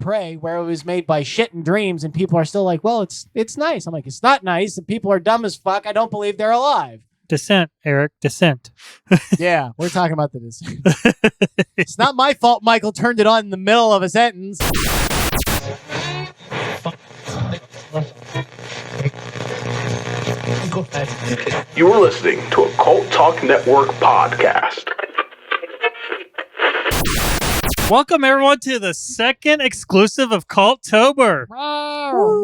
Prey, where it was made by Shit and Dreams, and people are still like, well, it's nice. I'm like, it's not nice, and people are dumb as fuck. I don't believe they're alive. Descent, Eric. Descent. Yeah, we're talking about the Descent. It's not my fault Michael turned it on in the middle of a sentence. You are listening to a Cult Talk Network podcast. Welcome, everyone, to the second exclusive of Cultober.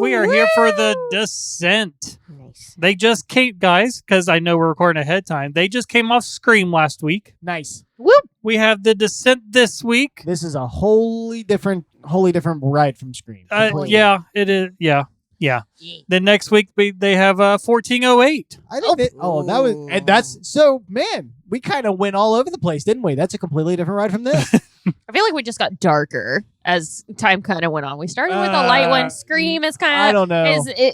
We are here for the Descent. Nice. They just came, guys, because I know we're recording ahead of time. They just came off Scream last week. Nice. Whoop. We have the Descent this week. This is a wholly different ride from Scream. Yeah, it is. Yeah. Then next week they have 1408. I think that was, and that's so, man, we kind of went all over the place, didn't we? That's a completely different ride from this. I feel like we just got darker as time kind of went on. We started with the light one. Scream is kind of, I don't know.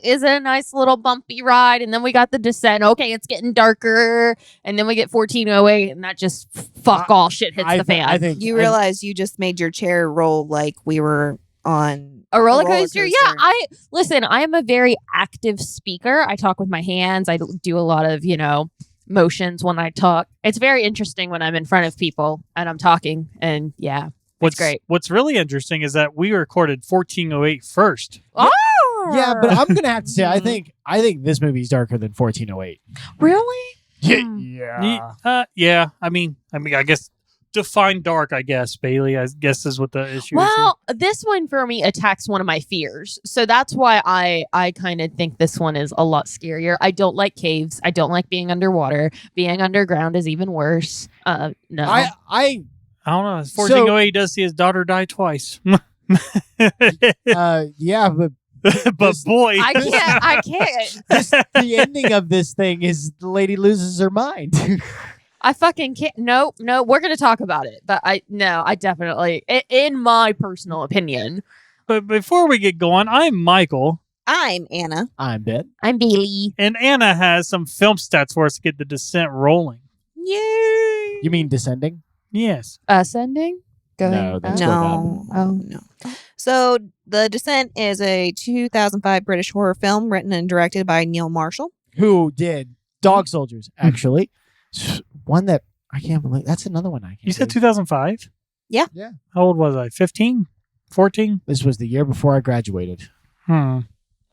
Is a nice little bumpy ride. And then we got the Descent. Okay, it's getting darker. And then we get 1408, and that just all shit hits the fan. I think You realize you just made your chair roll like we were on a roller coaster? Yeah, I am a very active speaker. I talk with my hands. I do a lot of, motions when I talk. It's very interesting when I'm in front of people and I'm talking, and it's great. What's really interesting is that we recorded 1408 first. Oh! Yeah, but I'm gonna have to say, I think this movie's darker than 1408. Really? Yeah. I mean, I guess define dark. I guess Bailey. I guess is what the issue is. Well, this one for me attacks one of my fears, so that's why I kind of think this one is a lot scarier. I don't like caves. I don't like being underwater. Being underground is even worse. No, I don't know. 1408 does see his daughter die twice. yeah, but boy, I can't. the ending of this thing is the lady loses her mind. I fucking can't. No, we're going to talk about it. But I definitely, in my personal opinion. But before we get going, I'm Michael. I'm Anna. I'm Ben. I'm Bailey. And Anna has some film stats for us to get the Descent rolling. Yay! You mean descending? Yes. Ascending? No, that's No. Oh. So, The Descent is a 2005 British horror film written and directed by Neil Marshall. Who did Dog Soldiers, actually. One that I can't believe. That's another one I can't You said believe. 2005? Yeah. How old was I? 15? 14? This was the year before I graduated. I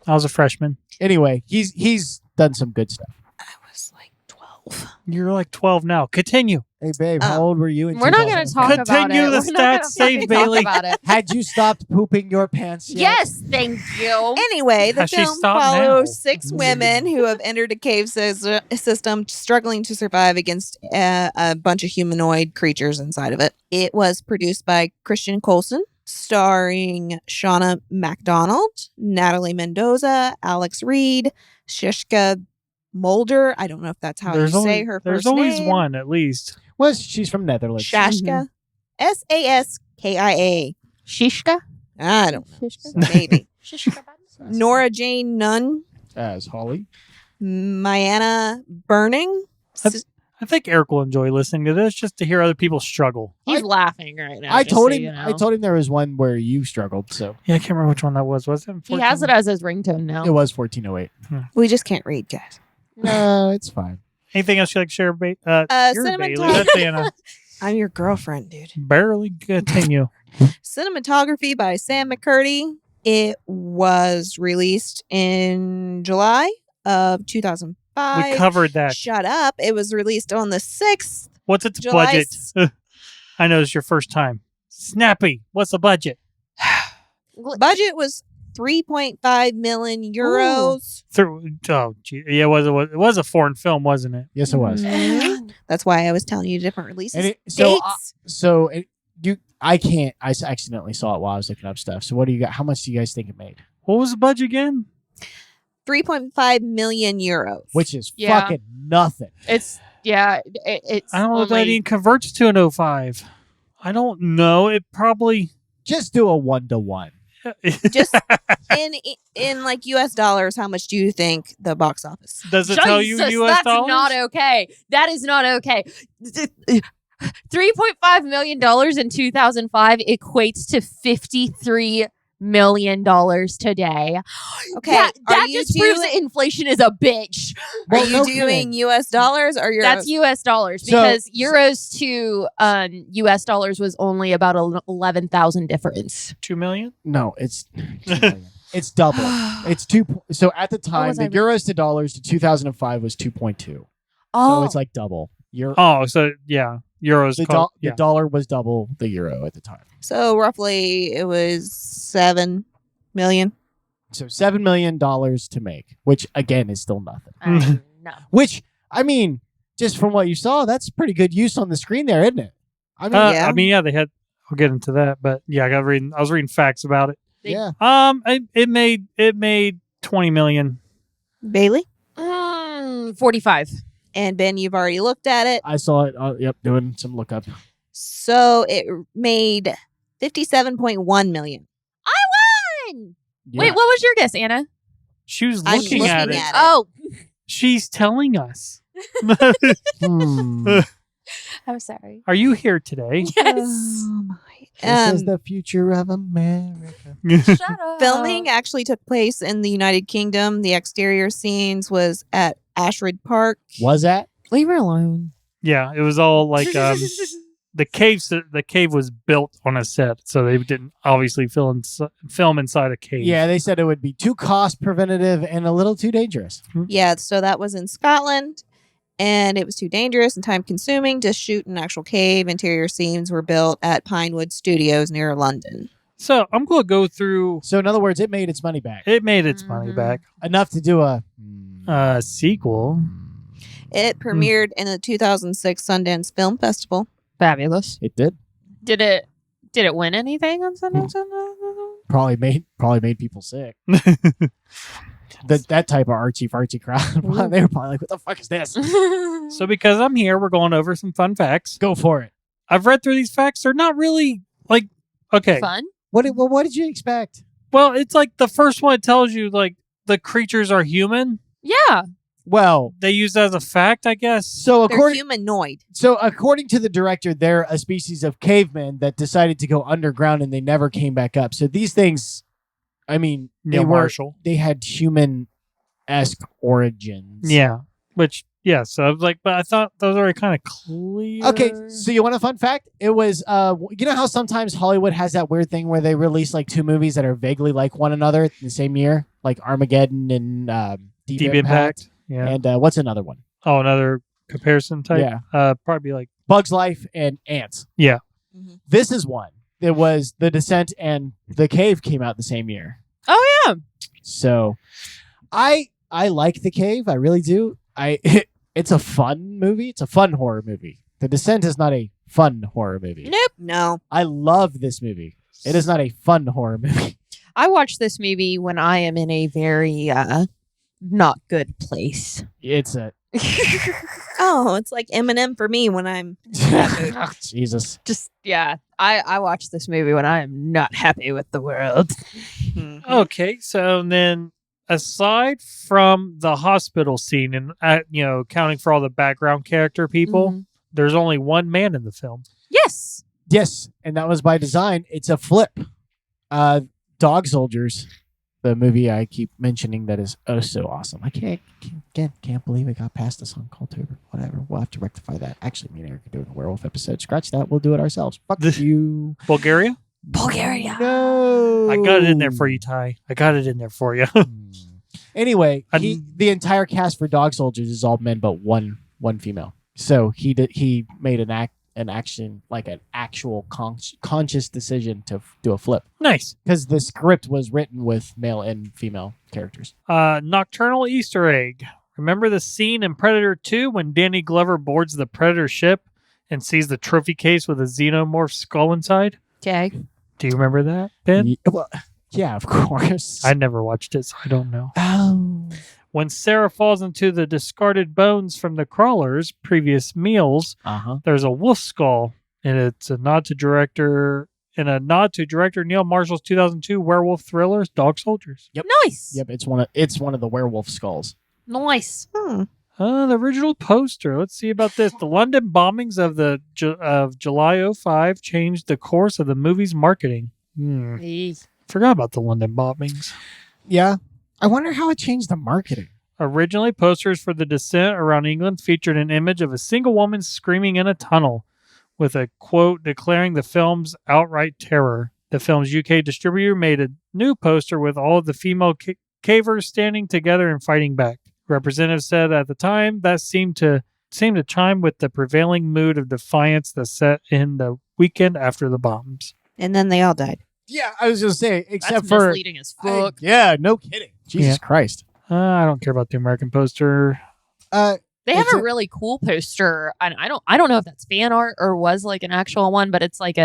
was a freshman. Anyway, he's done some good stuff. I was like 12. You're like 12 now. Continue. Hey, babe, how old were you in We're not going to 2000? talk about it. Continue the We're not gonna stats, save fucking Bailey. talk about it. Had you stopped pooping your pants yet? Yes, thank you. Anyway, the Has she film stopped follows now? 6 women who have entered a cave system struggling to survive against a bunch of humanoid creatures inside of it. It was produced by Christian Coulson, starring Shauna MacDonald, Natalie Mendoza, Alex Reed, Shishka Mulder. I don't know if that's how you say her first name. There's always one, at least. Well, she's from Netherlands. Shashka. Saskia. Shishka? I don't know. Maybe. Nora Jane Nunn. As Holly. Mayanna Burning. I think Eric will enjoy listening to this just to hear other people struggle. He's laughing right now. I just told so him. you know. I told him there was one where you struggled. So Yeah, I can't remember which one that was. Was it? He has it as his ringtone now. it was 1408. We just can't read, guys. No, it's fine. Anything else you'd like to share? You're Cinematography. Bailey. That's Anna. I'm your girlfriend, dude. Barely continue. Cinematography by Sam McCurdy. It was released in July of 2005. We covered that. Shut up. It was released on the 6th. What's its July budget? I know it's your first time. Snappy. What's the budget? Budget was 3.5 million euros. Yeah, it was a foreign film, wasn't it? Yes, it was. That's why I was telling you different releases. And I can't. I accidentally saw it while I was looking up stuff. So what do you got? How much do you guys think it made? What was the budget again? 3.5 million euros. Which is Yeah. fucking nothing. It's I don't know if that even converts to an 05. I don't know. It probably Just do a 1-to-1. Just in like US dollars, how much do you think the box office? Does it tell you US that's dollars? not okay. That is not okay. $3.5 million in 2005 equates to $53 million today. Okay, that are you just proves doing- that inflation is a bitch. Are you no doing kidding. US dollars or euros? That's US dollars So- because euros to US dollars was only about 11,000 difference. 2 million? No, it's it's double. It's two. So at the time, was the I euros to dollars to 2005 was 2.2. So it's like double. Oh, so yeah, euros. The dollar was double the euro at the time. So roughly it was 7 million. So $7 million to make, which again is still nothing. no. Which I mean, just from what you saw, that's pretty good use on the screen there, isn't it? I mean, yeah. I mean, yeah, they had. I'll get into that, but yeah, I was reading facts about it. yeah. It made 20 million. Bailey 45. and Ben, you've already looked at it. I saw it. Yep, doing some lookup. So it made 57.1 million. Yeah. Wait, what was your guess, Anna? She was I'm looking at looking it. at it. Oh, She's telling us. Hmm. I'm sorry. Are you here today? Yes. Oh my. This is the future of America. Shut up. Filming actually took place in the United Kingdom. The exterior scenes was at Ashford Park. Was that? Leave her alone. Yeah, it was all like the cave was built on a set, so they didn't obviously film inside a cave. Yeah, they said it would be too cost preventative and a little too dangerous. Yeah, so that was in Scotland, and it was too dangerous and time consuming to shoot an actual cave. Interior scenes were built at Pinewood Studios near London. So I'm going to go through. So in other words, it made its money back. It made its money Mhm. back. Enough to do a Sequel. It premiered in the 2006 Sundance Film Festival. Fabulous. It did. Did it win anything on Sundance? Probably made people sick. That type of artsy fartsy crowd. They were probably like, "What the fuck is this?" So because I'm here, we're going over some fun facts. Go for it. I've read through these facts. They're not really like okay. Fun. What did you expect? Well, it's like the first one tells you like the creatures are human. Yeah. Well, They use that as a fact, I guess. so They're according humanoid. to the director, they're a species of cavemen that decided to go underground and they never came back up. So these things, I mean, Neil Marshall. they had human-esque origins. Yeah. Which yeah. So I was like, but I thought those were kind of clear. Okay, so you want a fun fact? It was, you know how sometimes Hollywood has that weird thing where they release like two movies that are vaguely like one another in the same year, like Armageddon and Deep Impact. Yeah. And what's another one? Oh, another comparison type. Yeah. Probably like Bug's Life and Ants. yeah. Mhm. This is one. It was The Descent and The Cave came out the same year. Oh yeah. So I like The Cave. I really do. It's a fun movie. It's a fun horror movie. The Descent is not a fun horror movie. Nope. No. I love this movie. It is not a fun horror movie. I watch this movie when I am in a very not good place. It's a Oh, it's like Eminem for me when I'm. Jesus. Just yeah. I watch this movie when I am not happy with the world. Okay. So then, aside from the hospital scene and counting for all the background character people, Mhm. there's only one man in the film. Yes. Yes, and that was by design. It's a flip. Dog Soldiers, the movie I keep mentioning that is oh so awesome. I can't believe it got past us on Cultober. Whatever, we'll have to rectify that. Actually, me and Eric are doing a werewolf episode. Scratch that. We'll do it ourselves. Fuck you. Bulgaria? Bulgaria. No. I got it in there for you, Ty. I got it in there for you. Anyway, I- the entire cast for Dog Soldiers is all men, but one female. So he made an action like an actual conscious decision to do a flip Nice. because the script was written with male and female characters. Nocturnal Easter egg. Remember the scene in Predator 2 when Danny Glover boards the Predator ship and sees the trophy case with a xenomorph skull inside? Okay. Do you remember that, Ben? Yeah, of course. I never watched it, so I don't know. Oh. When Sarah falls into the discarded bones from the crawlers' previous meals, there's a wolf skull, and it's a nod to director Neil Marshall's 2002 werewolf thriller, Dog Soldiers. Yep. Nice. Yep, it's one of the werewolf skulls. Nice. The original poster. Let's see about this. The London bombings of July 05 changed the course of the movie's marketing. Forgot about the London bombings. Yeah. I wonder how it changed the marketing. Originally, posters for the descent around England featured an image of a single woman screaming in a tunnel with a quote declaring the film's outright terror. The film's UK distributor made a new poster with all of the female cavers standing together and fighting back. Representatives said at the time that seemed to chime with the prevailing mood of defiance that set in the weekend after the bombs. And then they all died. Yeah, I was going to say, except That's for... misleading as fuck. Yeah, no kidding. Jesus Christ. I don't care about the American poster. They have a really cool poster, and I don't know if that's fan art or was like an actual one, but it's like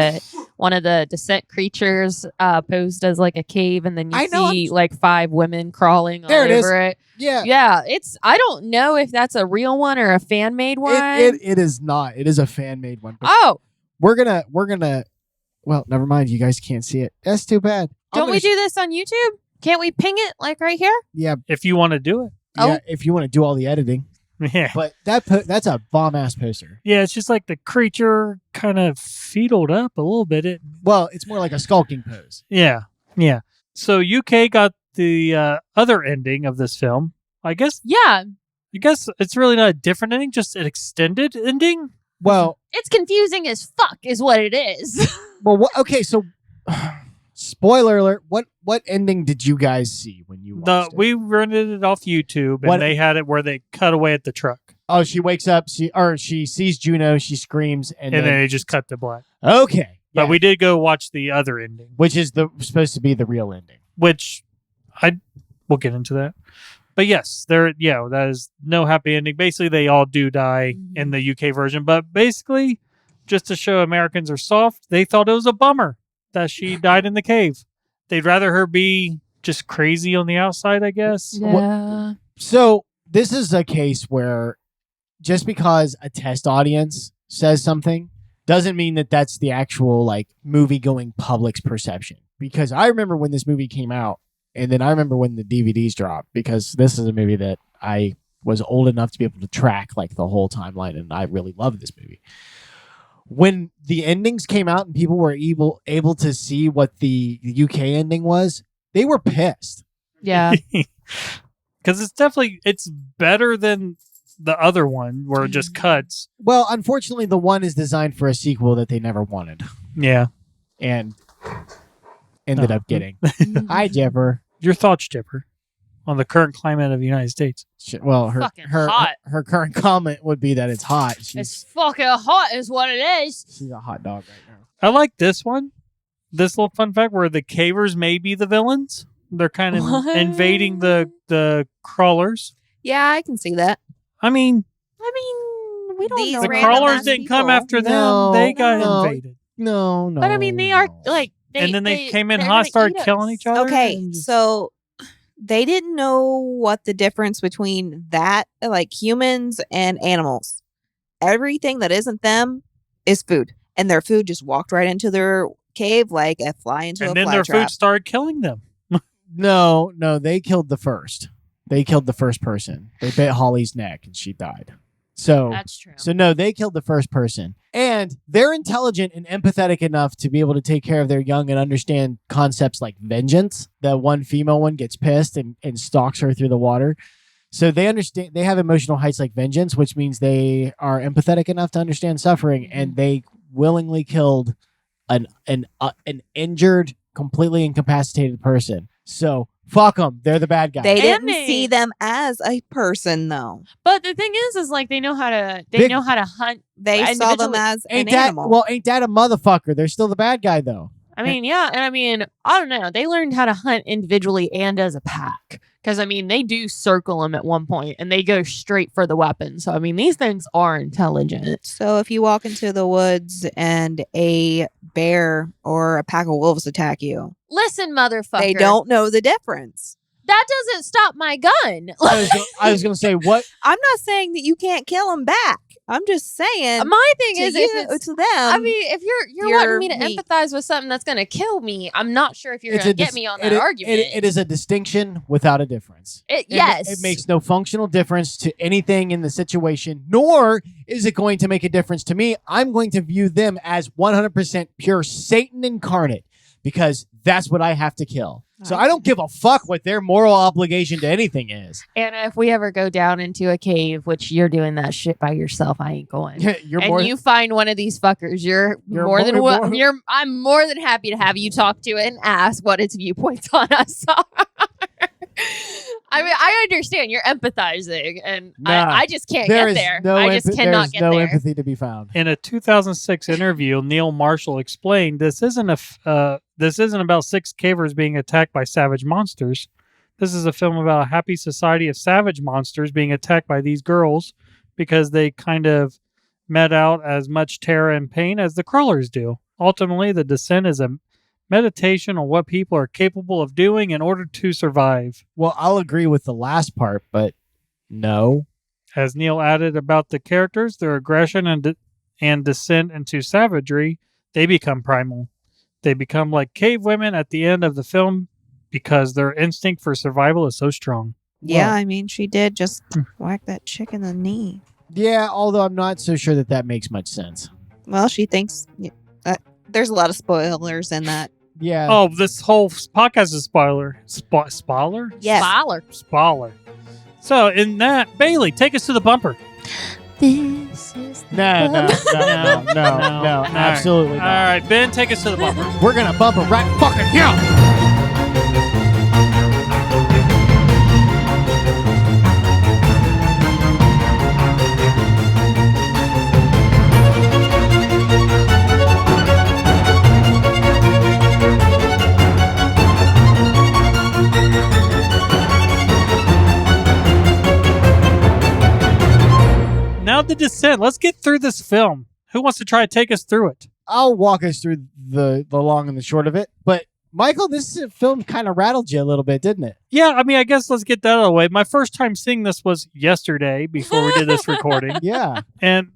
one of the descent creatures posed as like a cave, and then you see like 5 women crawling all over it. Yeah. I don't know if that's a real one or a fan made one. It is not. It is a fan made one. Oh, we're gonna. Well, never mind. You guys can't see it. That's too bad. Don't we do this on YouTube? Can't we ping it like right here? Yeah, if you want to do it. Yeah, if you want to do all the editing. Yeah, but that's a bomb ass poster. Yeah, it's just like the creature kind of fetaled up a little bit. Well, it's more like a skulking pose. Yeah. So UK got the other ending of this film. I guess it's really not a different ending, just an extended ending. Well, it's confusing as fuck, is what it is. Well, okay, so spoiler alert. What ending did you guys see when you watched it? We rented it off YouTube, and they had it where they cut away at the truck. Oh, she wakes up, she sees Juno, she screams, and then they just cut to black. Okay. But we did go watch the other ending. Which is supposed to be the real ending. Which we'll get into that. But yes, that is no happy ending. Basically, they all do die in the UK version. But basically, just to show Americans are soft, they thought it was a bummer that she died in the cave. They'd rather her be just crazy on the outside, I guess. Yeah. So this is a case where just because a test audience says something doesn't mean that that's the actual like movie-going public's perception. Because I remember when this movie came out, and then I remember when the DVDs dropped, because this is a movie that I was old enough to be able to track like the whole timeline, and I really loved this movie. When the endings came out and people were able to see what the UK ending was, they were pissed. Yeah. Because it's better than the other one where it just cuts. Well, unfortunately, the one is designed for a sequel that they never wanted. Yeah. And ended up getting. Hi, Jepper. Your thoughts, Jepper, on the current climate of the United States? Well, hot. Her current comment would be that it's hot. It's fucking hot is what it is. She's a hot dog right now. I like this one. This little fun fact where the cavers may be the villains. They're kind of invading the crawlers. Yeah, I can see that. I mean, we don't know. The crawlers didn't come after them. No, they got invaded. No. But I mean, they are like... and then they came in hot, started killing each other. Okay, so they didn't know what the difference between that, like humans and animals. Everything that isn't them is food. And their food just walked right into their cave like a fly into a fly trap. And then their food started killing them. No, they killed the first. They killed the first person. They bit Holly's neck and she died. So that's true. So no, they killed the first person. And they're intelligent and empathetic enough to be able to take care of their young and understand concepts like vengeance. The one female one gets pissed and stalks her through the water. So they understand, they have emotional heights like vengeance, which means they are empathetic enough to understand suffering, and they willingly killed an injured, completely incapacitated person. So fuck them. They're the bad guys. They didn't see them as a person, though. But the thing is like they know how to hunt. They saw them as an animal. Well, ain't that a motherfucker? They're still the bad guy, though. I mean, yeah, and I mean, I don't know. They learned how to hunt individually and as a pack. Because, I mean, they do circle them at one point, and they go straight for the weapon. So, I mean, these things are intelligent. So, if you walk into the woods and a bear or a pack of wolves attack you, listen, motherfucker, they don't know the difference. That doesn't stop my gun. I was going to say, what? I'm not saying that you can't kill them back. I'm just saying. My thing is, to them. I mean, if you're wanting me to empathize with something that's going to kill me, I'm not sure if you're going to get me on that argument. It is a distinction without a difference. Yes. It makes no functional difference to anything in the situation, nor is it going to make a difference to me. I'm going to view them as 100% pure Satan incarnate. because that's what I have to kill. So I don't give a fuck what their moral obligation to anything is. And if we ever go down into a cave, which you're doing that shit by yourself, I ain't going. You find one of these fuckers, I'm more than happy to have you talk to it and ask what its viewpoints on us are. I mean, I understand you're empathizing, and I just can't get there. I just cannot get there. There's no empathy to be found. In a 2006 interview, Neil Marshall explained this isn't about 6 cavers being attacked by savage monsters. This is a film about a happy society of savage monsters being attacked by these girls because they kind of met out as much terror and pain as the crawlers do. Ultimately, The Descent is a meditation on what people are capable of doing in order to survive. Well, I'll agree with the last part, but no. As Neil added about the characters, their aggression and descent into savagery, they become primal. They become like cave women at the end of the film because their instinct for survival is so strong. Yeah, I mean, she did just whack that chick in the knee. Yeah, although I'm not so sure that makes much sense. Well, she thinks there's a lot of spoilers in that. Yeah. Oh, this whole podcast is a spoiler. Spoiler? Yes. Spoiler. So, in that, Bailey, take us to the bumper. This is No, absolutely not. All right, Ben, take us to the bumper. We're going to bump it right fucking here. Now The Descent. Let's get through this film. Who wants to try to take us through it? I'll walk us through the long and the short of it. But, Michael, this film kind of rattled you a little bit, didn't it? Yeah, I mean, I guess let's get that out of the way. My first time seeing this was yesterday before we did this recording. Yeah. And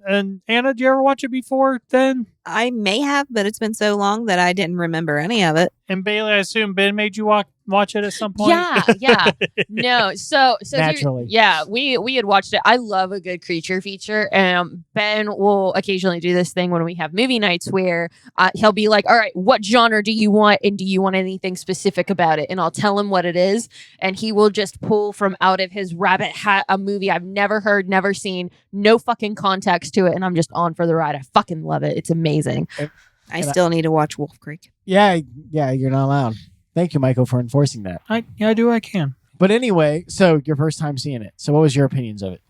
Anna, did you ever watch it before then? I may have, but it's been so long that I didn't remember any of it. And Bailey, I assume Ben made you watch it at some point? Yeah. No, so naturally. We had watched it. I love a good creature feature. And Ben will occasionally do this thing when we have movie nights where he'll be like, all right, what genre do you want? And do you want anything specific about it? And I'll tell him what it is. And he will just pull from out of his rabbit hat a movie I've never heard, never seen, no fucking context to it. And I'm just on for the ride. I fucking love it. It's amazing. I still need to watch Wolf Creek. Yeah, you're not allowed. Thank you, Michael, for enforcing that. I do what I can. But anyway, so your first time seeing it. So what was your opinions of it?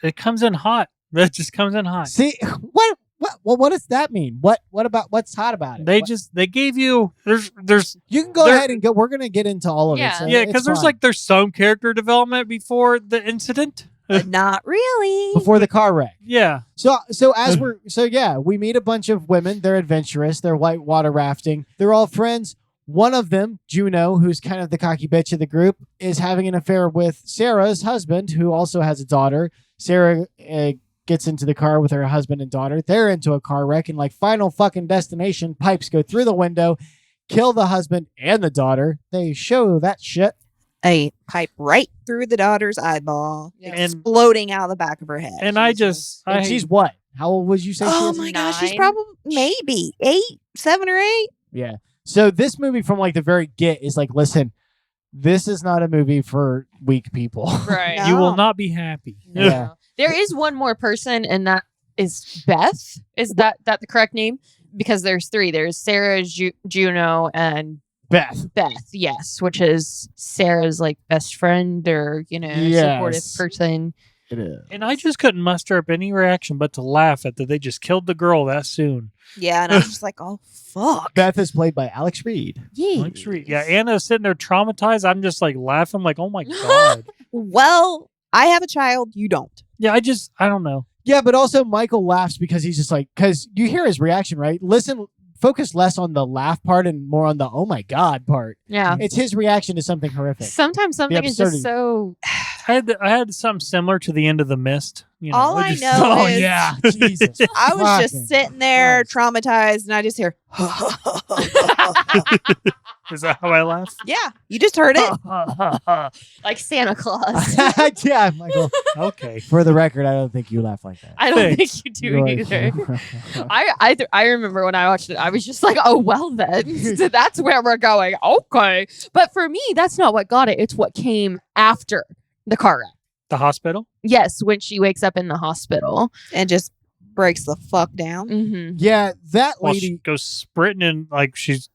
It comes in hot. It just comes in hot. See, what does that mean? What's hot about it? They gave you there's you can go ahead and go. We're gonna get into all of it. So because there's some character development before the incident. But not really. Before the car wreck. Yeah. So we meet a bunch of women. They're adventurous. They're whitewater rafting. They're all friends. One of them, Juno, who's kind of the cocky bitch of the group, is having an affair with Sarah's husband, who also has a daughter. Sarah gets into the car with her husband and daughter. They're into a car wreck, and like Final fucking Destination, pipes go through the window, kill the husband and the daughter. They show that shit. A pipe right through the daughter's eyeball, exploding out of the back of her head. And she's what? How old would you say she is? Oh my gosh, she's probably maybe 7 or 8. Yeah. So this movie from like the very get is like, listen, this is not a movie for weak people. Right. No. You will not be happy. Yeah. There is one more person, and that is Beth. Is that the correct name? Because there's 3. There's Sarah, Juno, and Beth, yes, which is Sarah's like best friend or supportive person. It is. And I just couldn't muster up any reaction but to laugh at that they just killed the girl that soon. Yeah, and I was just like, oh fuck. Beth is played by Alex Reed. Yeah. Alex Reed. Yeah, Anna's sitting there traumatized. I'm just like laughing like, oh my God. Well, I have a child, you don't. Yeah, I don't know. Yeah, but also Michael laughs because he's just like, because you hear his reaction, right? Focus less on the laugh part and more on the oh my God part. Yeah. It's his reaction to something horrific. Sometimes something is just so... I had something similar to the end of The Mist. All I just- know Oh is yeah, Jesus. I was just fucking sitting there Christ. traumatized, and I just hear, Is that how I laugh? yeah, you just heard it. Like Santa Claus. Yeah, Michael. Okay. For the record, I don't think you laugh like that. I don't Thanks. think you do either. You're- I remember when I watched it, I was just like, oh, well then. So that's where we're going. Okay. But for me, that's not what got it. It's what came after the car wreck. The hospital? Yes, when she wakes up in the hospital. And just breaks the fuck down. Mm-hmm. yeah, that Well, lady. she goes sprinting and like she's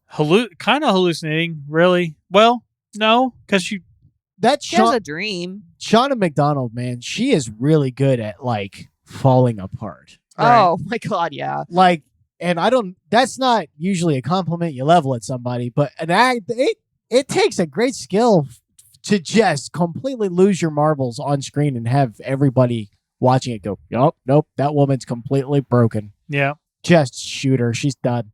kind of hallucinating, really. Well, no, because That She has Shauna, a dream. Shauna McDonald, man, she is really good at like falling apart. Right. Oh my God, yeah. Like, and I don't. That's not usually a compliment you level at somebody, but an act. It takes a great skill to just completely lose your marbles on screen and have everybody watching it go, nope, that woman's completely broken. yeah. Just shoot her. She's done.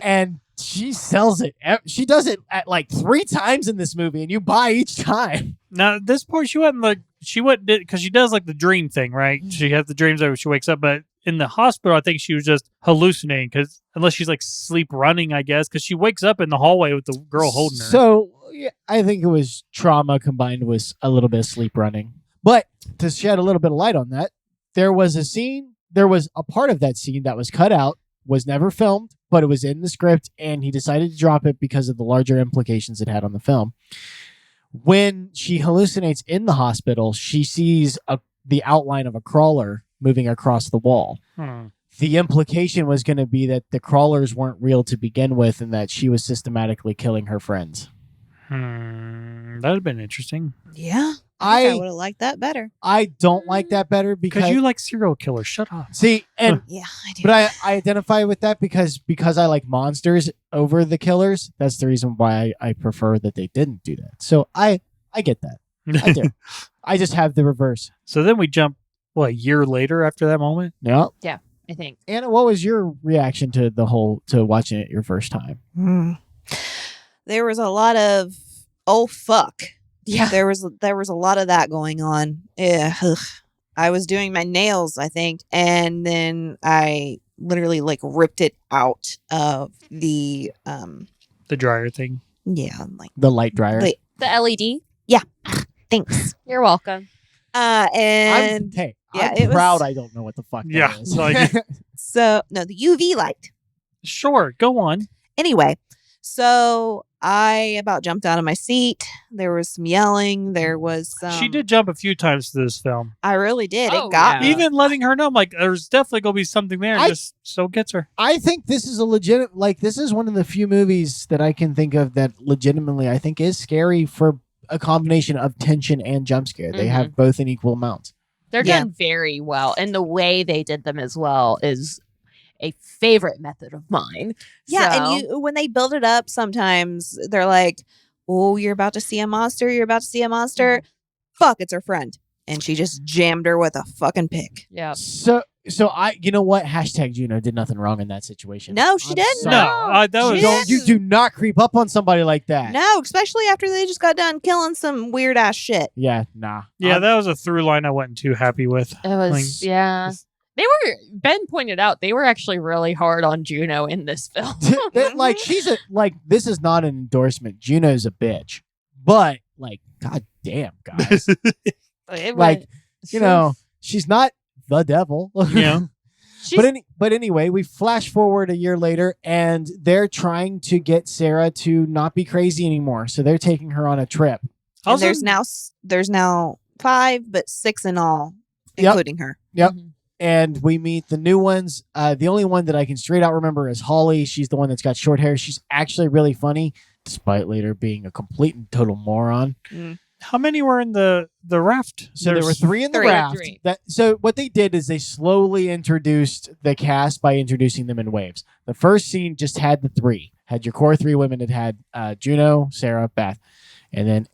And she sells it. She does it at like 3 times in this movie, and you buy each time. Now at this point, she wouldn't because she does like the dream thing, right? She has the dreams that she wakes up, but in the hospital, I think she was just hallucinating because unless she's like sleep running, I guess, because she wakes up in the hallway with the girl holding her. So yeah, I think it was trauma combined with a little bit of sleep running. But to shed a little bit of light on that, there was a part of that scene that was cut out, was never filmed, but it was in the script, and he decided to drop it because of the larger implications it had on the film. When she hallucinates in the hospital, she sees the outline of a crawler moving across the wall. The implication was going to be that the crawlers weren't real to begin with and that she was systematically killing her friends. That would have been interesting. Yeah. I I would have liked that better. I don't like that better Because because you like serial killers. Shut up. see, and Yeah, I do. but I identify with that because I like monsters over the killers. That's the reason why I prefer that they didn't do that. So I get that. I do. I just have the reverse. So then we jump, a year later after that moment? Yeah. I think. Anna, what was your reaction to to watching it your first time? There was a lot of fuck. Yeah. There was a lot of that going on. Yeah. Ugh. I was doing my nails, I think, and then I literally like ripped it out of the The dryer thing. like The light dryer. Wait. The LED. thanks. You're welcome. And yeah, I'm it was- proud I don't know what the fuck that Yeah, is. like- so no, the UV light. Sure, go on. Anyway, so I about jumped out of my seat. There was some yelling. There was some. She did jump a few times to this film. I really did. Oh, It got yeah. me. Even letting her know, I'm like, there's definitely going to be something there. And I- just so gets her. I think this is a legit, like, this is one of the few movies that I can think of that legitimately I think is scary for a combination of tension and jump scare. They have both in equal amounts. They're Yeah. done very well. And the way they did them as well is a favorite method of mine. Yeah, So- and you when they build it up, sometimes they're like, "Oh, you're about to see a monster. You're about to see a monster. Fuck, it's her friend." And she just jammed her with a fucking pick. Yeah. So you know what? Hashtag Juno did nothing wrong in that situation. No, she I'm didn't. sorry. No, that She was. didn't. You do not creep up on somebody like that. No, especially after they just got done killing some weird ass shit. Yeah, nah. Yeah, that was a through line I wasn't too happy with. It was, Like, yeah. They were, Ben pointed out, they were actually really hard on Juno in this film. Like this is not an endorsement. Juno's a bitch, but like, god damn, guys, It like, was- you know, she's not the devil. Yeah. She's- But anyway, we flash forward a year later, and they're trying to get Sarah to not be crazy anymore. So they're taking her on a trip. I And was there's now 5, but 6 in all, Yep. including her. Yep. Mhm. And we meet the new ones. The only one that I can straight out remember is Holly. She's the one that's got short hair. She's actually really funny, despite later being a complete and total moron. How many were in the raft? So there were 3 in the three. raft. Three. So what they did is they slowly introduced the cast by introducing them in waves. The first scene just had the 3. Had your core 3 women. It had Juno, Sarah, Beth. And then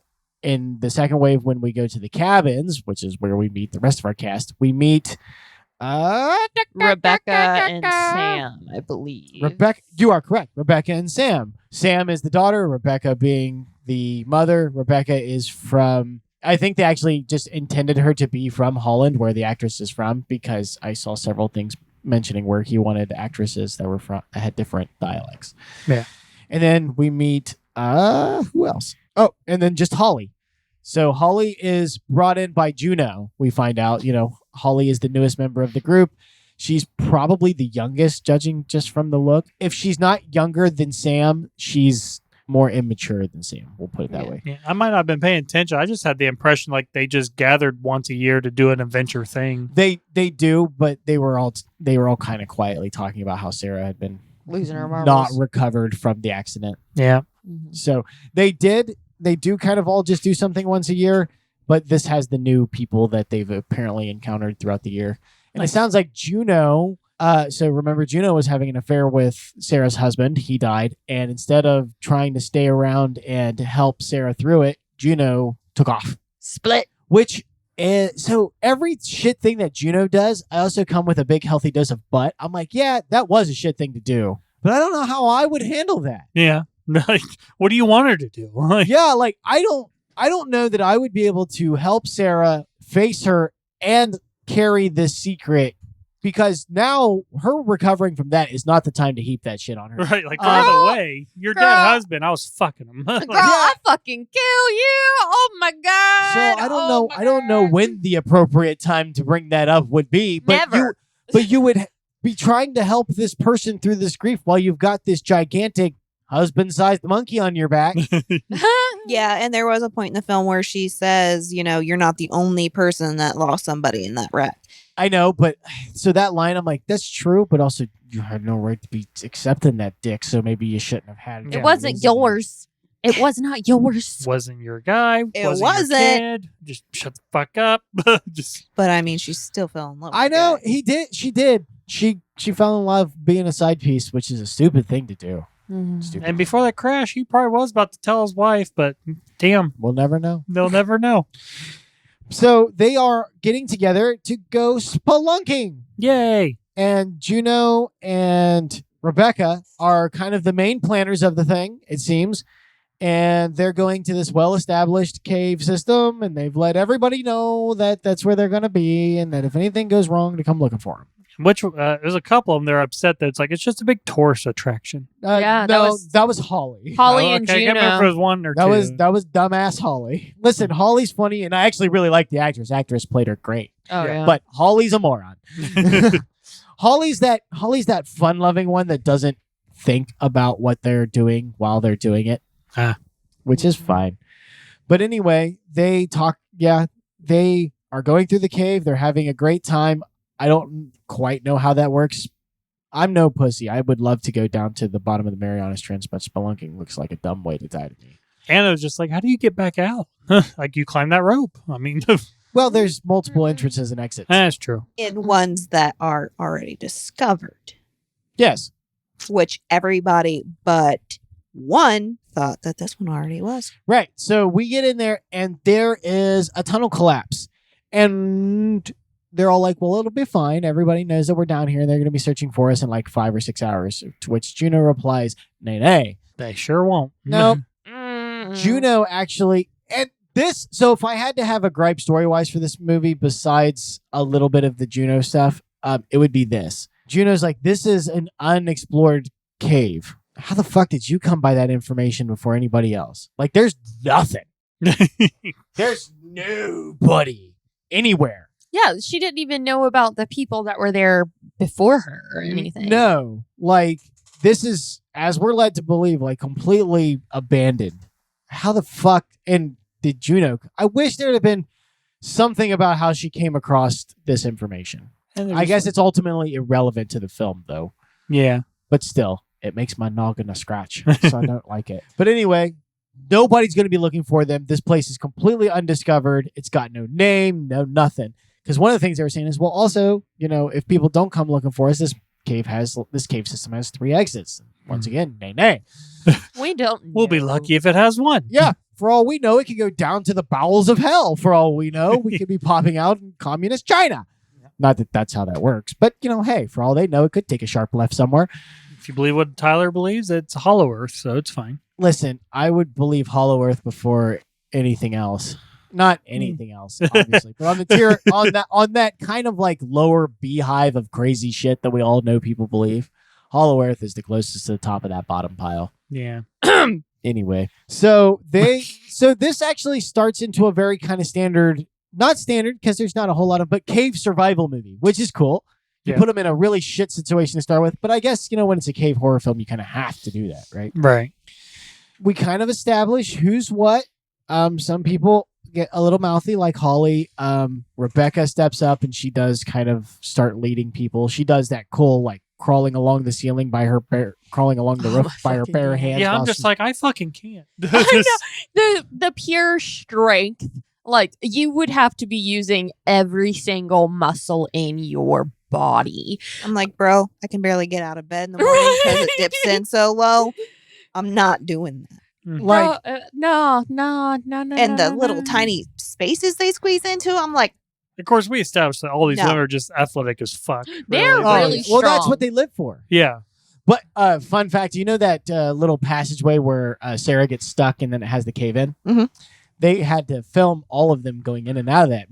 in the second wave, when we go to the cabins, which is where we meet the rest of our cast, we meet Rebecca and Sam, I believe. Rebecca. You are correct. Rebecca and Sam. Sam is the daughter, Rebecca being the mother. Rebecca is from I think they actually just intended her to be from Holland, where the actress is from, because I saw several things mentioning where he wanted actresses that were from that had different dialects. Yeah. And then we meet who else? Oh, and then just Holly. So Holly is brought in by Juno. We find out, Holly is the newest member of the group. She's probably the youngest, judging just from the look. If she's not younger than Sam, she's more immature than Sam. We'll put it that way. Yeah, I might not have been paying attention. I just had the impression like they just gathered once a year to do an adventure thing. They do, but they were all kind of quietly talking about how Sarah had been Losing her marbles. not recovered from the accident. Yeah. Mhm. So they do kind of all just do something once a year, but this has the new people that they've apparently encountered throughout the year. And it sounds like Juno, so remember Juno was having an affair with Sarah's husband. He died. And instead of trying to stay around and help Sarah through it, Juno took off. Split. Which is, so every shit thing that Juno does, I also come with a big healthy dose of butt. I'm like, yeah, that was a shit thing to do. But I don't know how I would handle that. Yeah. Like, what do you want her to do? Like, Yeah, like I don't know that I would be able to help Sarah face her and carry this secret, because now her recovering from that is not the time to heap that shit on her. right. Like, by the way, your dead husband, I was fucking him. Girl, I fucking kill you. Oh my God. So I don't know when the appropriate time to bring that up would be, but Never. you would be trying to help this person through this grief while you've got this gigantic husband-sized monkey on your back. Yeah, and there was a point in the film where she says, you're not the only person that lost somebody in that wreck. I know, but so that line, I'm like, that's true, but also you had no right to be accepting that dick, so maybe you shouldn't have had it. It wasn't yours. It was not yours. Wasn't your guy. It wasn't. wasn't. Your kid. Just shut the fuck up. Just. But I mean, she still fell in love with I know, the guy. he did. She did. She fell in love being a side piece, which is a stupid thing to do. Stupid. And before that crash, he probably was about to tell his wife, but damn, We'll never know. they'll never know. So they are getting together to go spelunking. Yay. And Juno and Rebecca are kind of the main planners of the thing, it seems. And they're going to this well-established cave system, and they've let everybody know that that's where they're going to be, and that if anything goes wrong, to come looking for them. Which there's a couple of them. They're upset that it's just a big tourist attraction. Yeah, no, that that was Holly. Holly and okay, I can't remember if it Juno. was one or That two. was dumbass Holly. Listen, Holly's funny, and I actually really like the actress. Actress played her great, Oh yeah. but Holly's a moron. Holly's that fun-loving one that doesn't think about what they're doing while they're doing it, which is fine. But anyway, they talk. Yeah, they are going through the cave. They're having a great time. I don't quite know how that works. I'm no pussy. I would love to go down to the bottom of the Marianas Trench, but spelunking looks like a dumb way to die to me. Anna was just like, how do you get back out? Like, you climb that rope. I mean, Well, there's multiple entrances and exits. that's true. In ones that are already discovered, Yes. which everybody but one thought that this one already was. Right. So we get in there, and there is a tunnel collapse. And they're all like, well, it'll be fine. Everybody knows that we're down here, and they're going to be searching for us in like 5 or 6 hours. To which Juno replies, nay, nay. They sure won't. No. Mm. Juno actually, and this, so if I had to have a gripe story-wise for this movie, besides a little bit of the Juno stuff, it would be this. Juno's like, this is an unexplored cave. How the fuck did you come by that information before anybody else? Like, there's nothing. There's nobody anywhere. Yeah, she didn't even know about the people that were there before her or anything. No, like, this is, as we're led to believe, like, completely abandoned. How the fuck, and did Juno, I wish there would have been something about how she came across this information. I guess it's ultimately irrelevant to the film, though. Yeah. But still, it makes my noggin a scratch, so I don't like it. But anyway, nobody's going to be looking for them. This place is completely undiscovered. It's got no name, no nothing. Because one of the things they were saying is, well, also, if people don't come looking for us, this cave system has 3 exits. Once again, nay. We don't know. We'll be lucky if it has one. Yeah. For all we know, it could go down to the bowels of hell. For all we know, we could be popping out in communist China. Not that that's how that works. But, hey, for all they know, it could take a sharp left somewhere. If you believe what Tyler believes, it's Hollow Earth, so it's fine. Listen, I would believe Hollow Earth before anything else. Not anything else, obviously. But on the tier on that kind of like lower beehive of crazy shit that we all know people believe, Hollow Earth is the closest to the top of that bottom pile. Yeah. Anyway, so this actually starts into a very kind of standard, not standard because there's not a whole lot of, but cave survival movie, which is cool. You put them in a really shit situation to start with, but I guess, when it's a cave horror film, you kind of have to do that, right? Right. We kind of establish who's what. Some people get a little mouthy, like Holly. Rebecca steps up and she does kind of start leading people. She does that cool, like, crawling along the ceiling by her crawling along the roof by her bare hands. Yeah, I'm just like, I fucking can't. I know. The pure strength, like, you would have to be using every single muscle in your body. I'm like, bro, I can barely get out of bed in the morning because it dips in so low. I'm not doing that. Like, no. And the little tiny spaces they squeeze into, I'm like, of course, we established that all these women are just athletic as fuck. They're really strong. well, that's what they live for. Yeah. But fun fact, that little passageway where Sarah gets stuck and then it has the cave in? Mm-hmm. They had to film all of them going in and out of that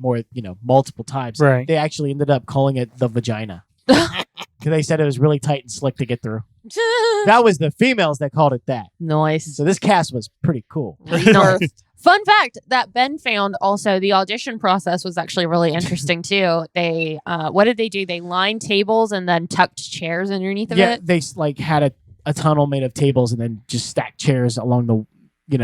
multiple times. Right. They actually ended up calling it the vagina. Because they said it was really tight and slick to get through. That was the females that called it that. Nice. So this cast was pretty cool. Fun fact that Ben found also, the audition process was actually really interesting too. They, what did they do? They lined tables and then tucked chairs underneath of it. They had a tunnel made of tables and then just stacked chairs along the,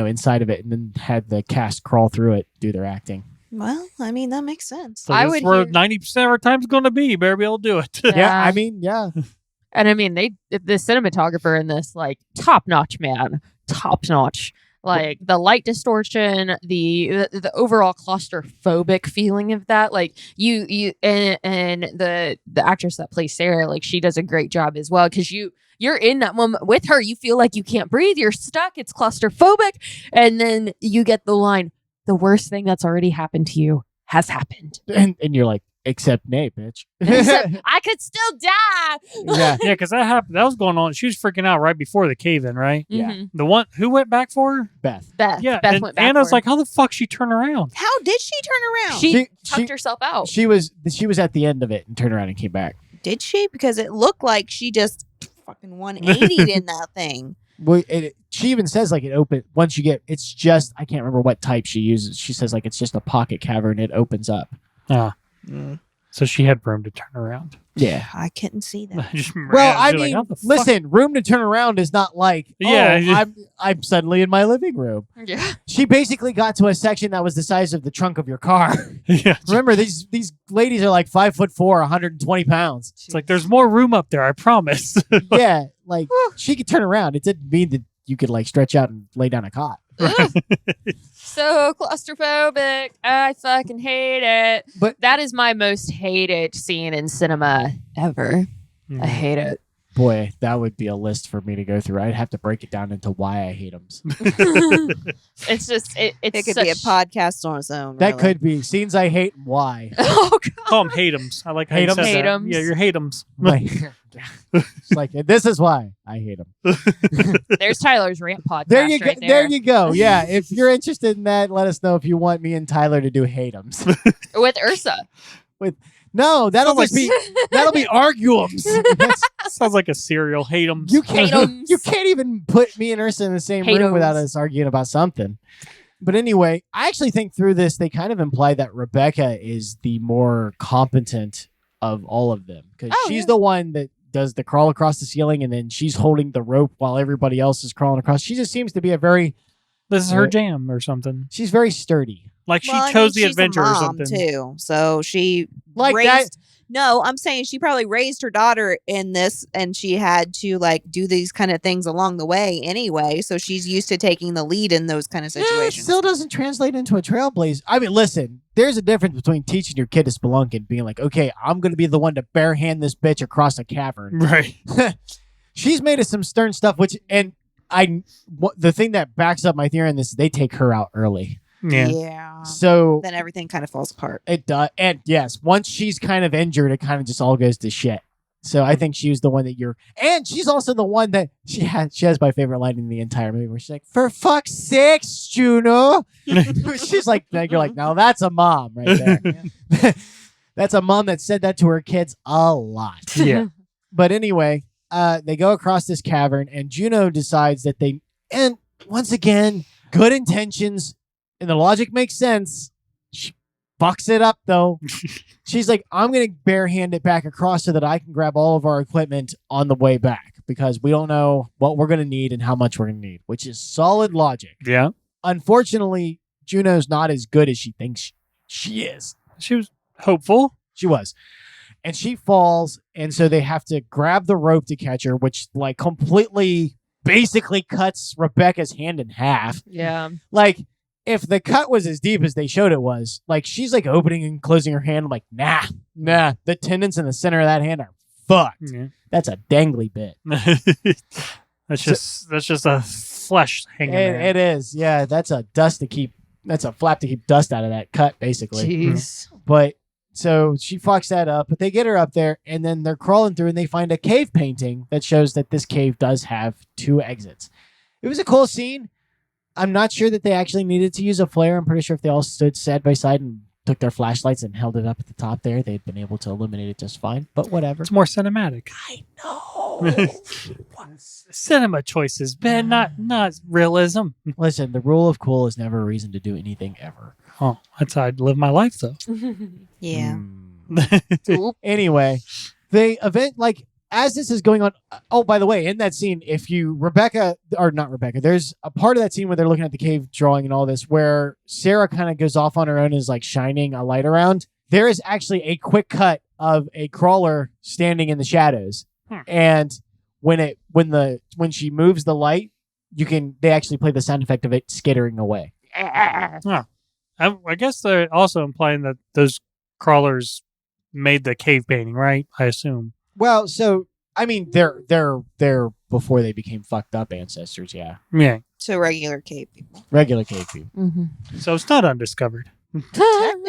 inside of it, and then had the cast crawl through it, do their acting. well, I mean, that makes sense. So this is where 90% of our time's going to be. You better be able to do it. Yeah. And I mean, the cinematographer in this, like, top notch, man, top notch. Like the light distortion, the overall claustrophobic feeling of that, like you and the actress that plays Sarah, like, she does a great job as well, because you're in that moment with her. You feel like you can't breathe. You're stuck. It's claustrophobic, and then you get the line, "The worst thing that's already happened to you has happened," and you're like, except Nate, bitch. I could still die. Yeah. Yeah, because that happened. That was going on. She was freaking out right before the cave in, right? Yeah. The one who went back for her? Beth. Yeah. Beth went back. Anna's for like, how the fuck she turn around? How did she turn around? she tucked herself out. She was at the end of it and turned around and came back. Did she? Because it looked like she just fucking 180'd in that thing. Well, she even says, like, it open once you get. It's just, I can't remember what type she uses. She says, like, it's just a pocket cavern. It opens up. So she had room to turn around. Yeah. I couldn't see that. Well, I mean, listen, room to turn around is not like, I'm suddenly in my living room. Yeah. She basically got to a section that was the size of the trunk of your car. Yeah. Remember, these ladies are like 5'4", 120 pounds. It's like, there's more room up there, I promise. Yeah, like, she could turn around. It didn't mean that you could, like, stretch out and lay down a cot. So claustrophobic. I fucking hate it. But that is my most hated scene in cinema ever. I hate it. Boy, that would be a list for me to go through. I'd have to break it down into why I hate them. It's just it could be a podcast on its own. That could be scenes I hate and why. Oh God. Call them hate-ems. I like how you said that. Hate-ems. Yeah, you're hate-ems. It's like, this is why I hate them. There's Tyler's rant podcast. There you right go. There you go. Yeah, if you're interested in that, let us know if you want me and Tyler to do hate-ems. With Ursa. No, that'll be arguums. Sounds like a cereal. Hate-ems. You can't even put me and Ursa in the same room Hate-ems. without us arguing about something. But anyway, I actually think through this, they kind of imply that Rebecca is the more competent of all of them, because she's the one that does the crawl across the ceiling, and then she's holding the rope while everybody else is crawling across. She just seems to be this is her jam or something. She's very sturdy. Like she chose the adventure or something too. So she like raised. that. No, I'm saying she probably raised her daughter in this, and she had to like do these kind of things along the way anyway. So she's used to taking the lead in those kind of situations. It still doesn't translate into a trailblazer. I mean, listen, there's a difference between teaching your kid to spelunk and being like, okay, I'm going to be the one to bare hand this bitch across a cavern. Right. She's made us some stern stuff, the thing that backs up my theory on this is they take her out early. Yeah. So then everything kind of falls apart. It does. And yes, once she's kind of injured, it kind of just all goes to shit. So I think she was the one that and she's also the one that she has my favorite line in the entire movie where she's like, "For fuck's sakes, Juno." She's like, you're like, now that's a mom right there. That's a mom that said that to her kids a lot. Yeah. But anyway, they go across this cavern and Juno decides that and once again, good intentions and the logic makes sense. She fucks it up though. She's like, I'm going to barehand it back across so that I can grab all of our equipment on the way back because we don't know what we're going to need and how much we're going to need, which is solid logic. Yeah. Unfortunately, Juno's not as good as she thinks she is. She was hopeful. She was. And she falls, and so they have to grab the rope to catch her, which like completely basically cuts Rebecca's hand in half. Yeah. Like, if the cut was as deep as they showed it was, like she's like opening and closing her hand. I'm like, nah. The tendons in the center of that hand are fucked. Yeah. That's a dangly bit. That's just a flesh hanging there. It is. Yeah, that's a flap to keep dust out of that cut, basically. Jeez. But so she fucks that up, but they get her up there and then they're crawling through and they find a cave painting that shows that this cave does have 2 exits. It was a cool scene. I'm not sure that they actually needed to use a flare. I'm pretty sure if they all stood side by side and took their flashlights and held it up at the top there, they'd been able to illuminate it just fine. But whatever. It's more cinematic. I know. Cinema choices, Ben, not realism. Listen, the rule of cool is never a reason to do anything ever. Oh, that's how I'd live my life, though. Yeah. Anyway, the event, like, as this is going on, oh, by the way, in that scene, there's a part of that scene where they're looking at the cave drawing and all this, where Sarah kind of goes off on her own and is like shining a light around. There is actually a quick cut of a crawler standing in the shadows. And when she moves the light, they actually play the sound effect of it skittering away. I guess they're also implying that those crawlers made the cave painting, right? I assume. Well, so I mean, they're before they became fucked up ancestors, yeah. Yeah. So regular cave people. Regular cave people. Mm-hmm. So it's not undiscovered.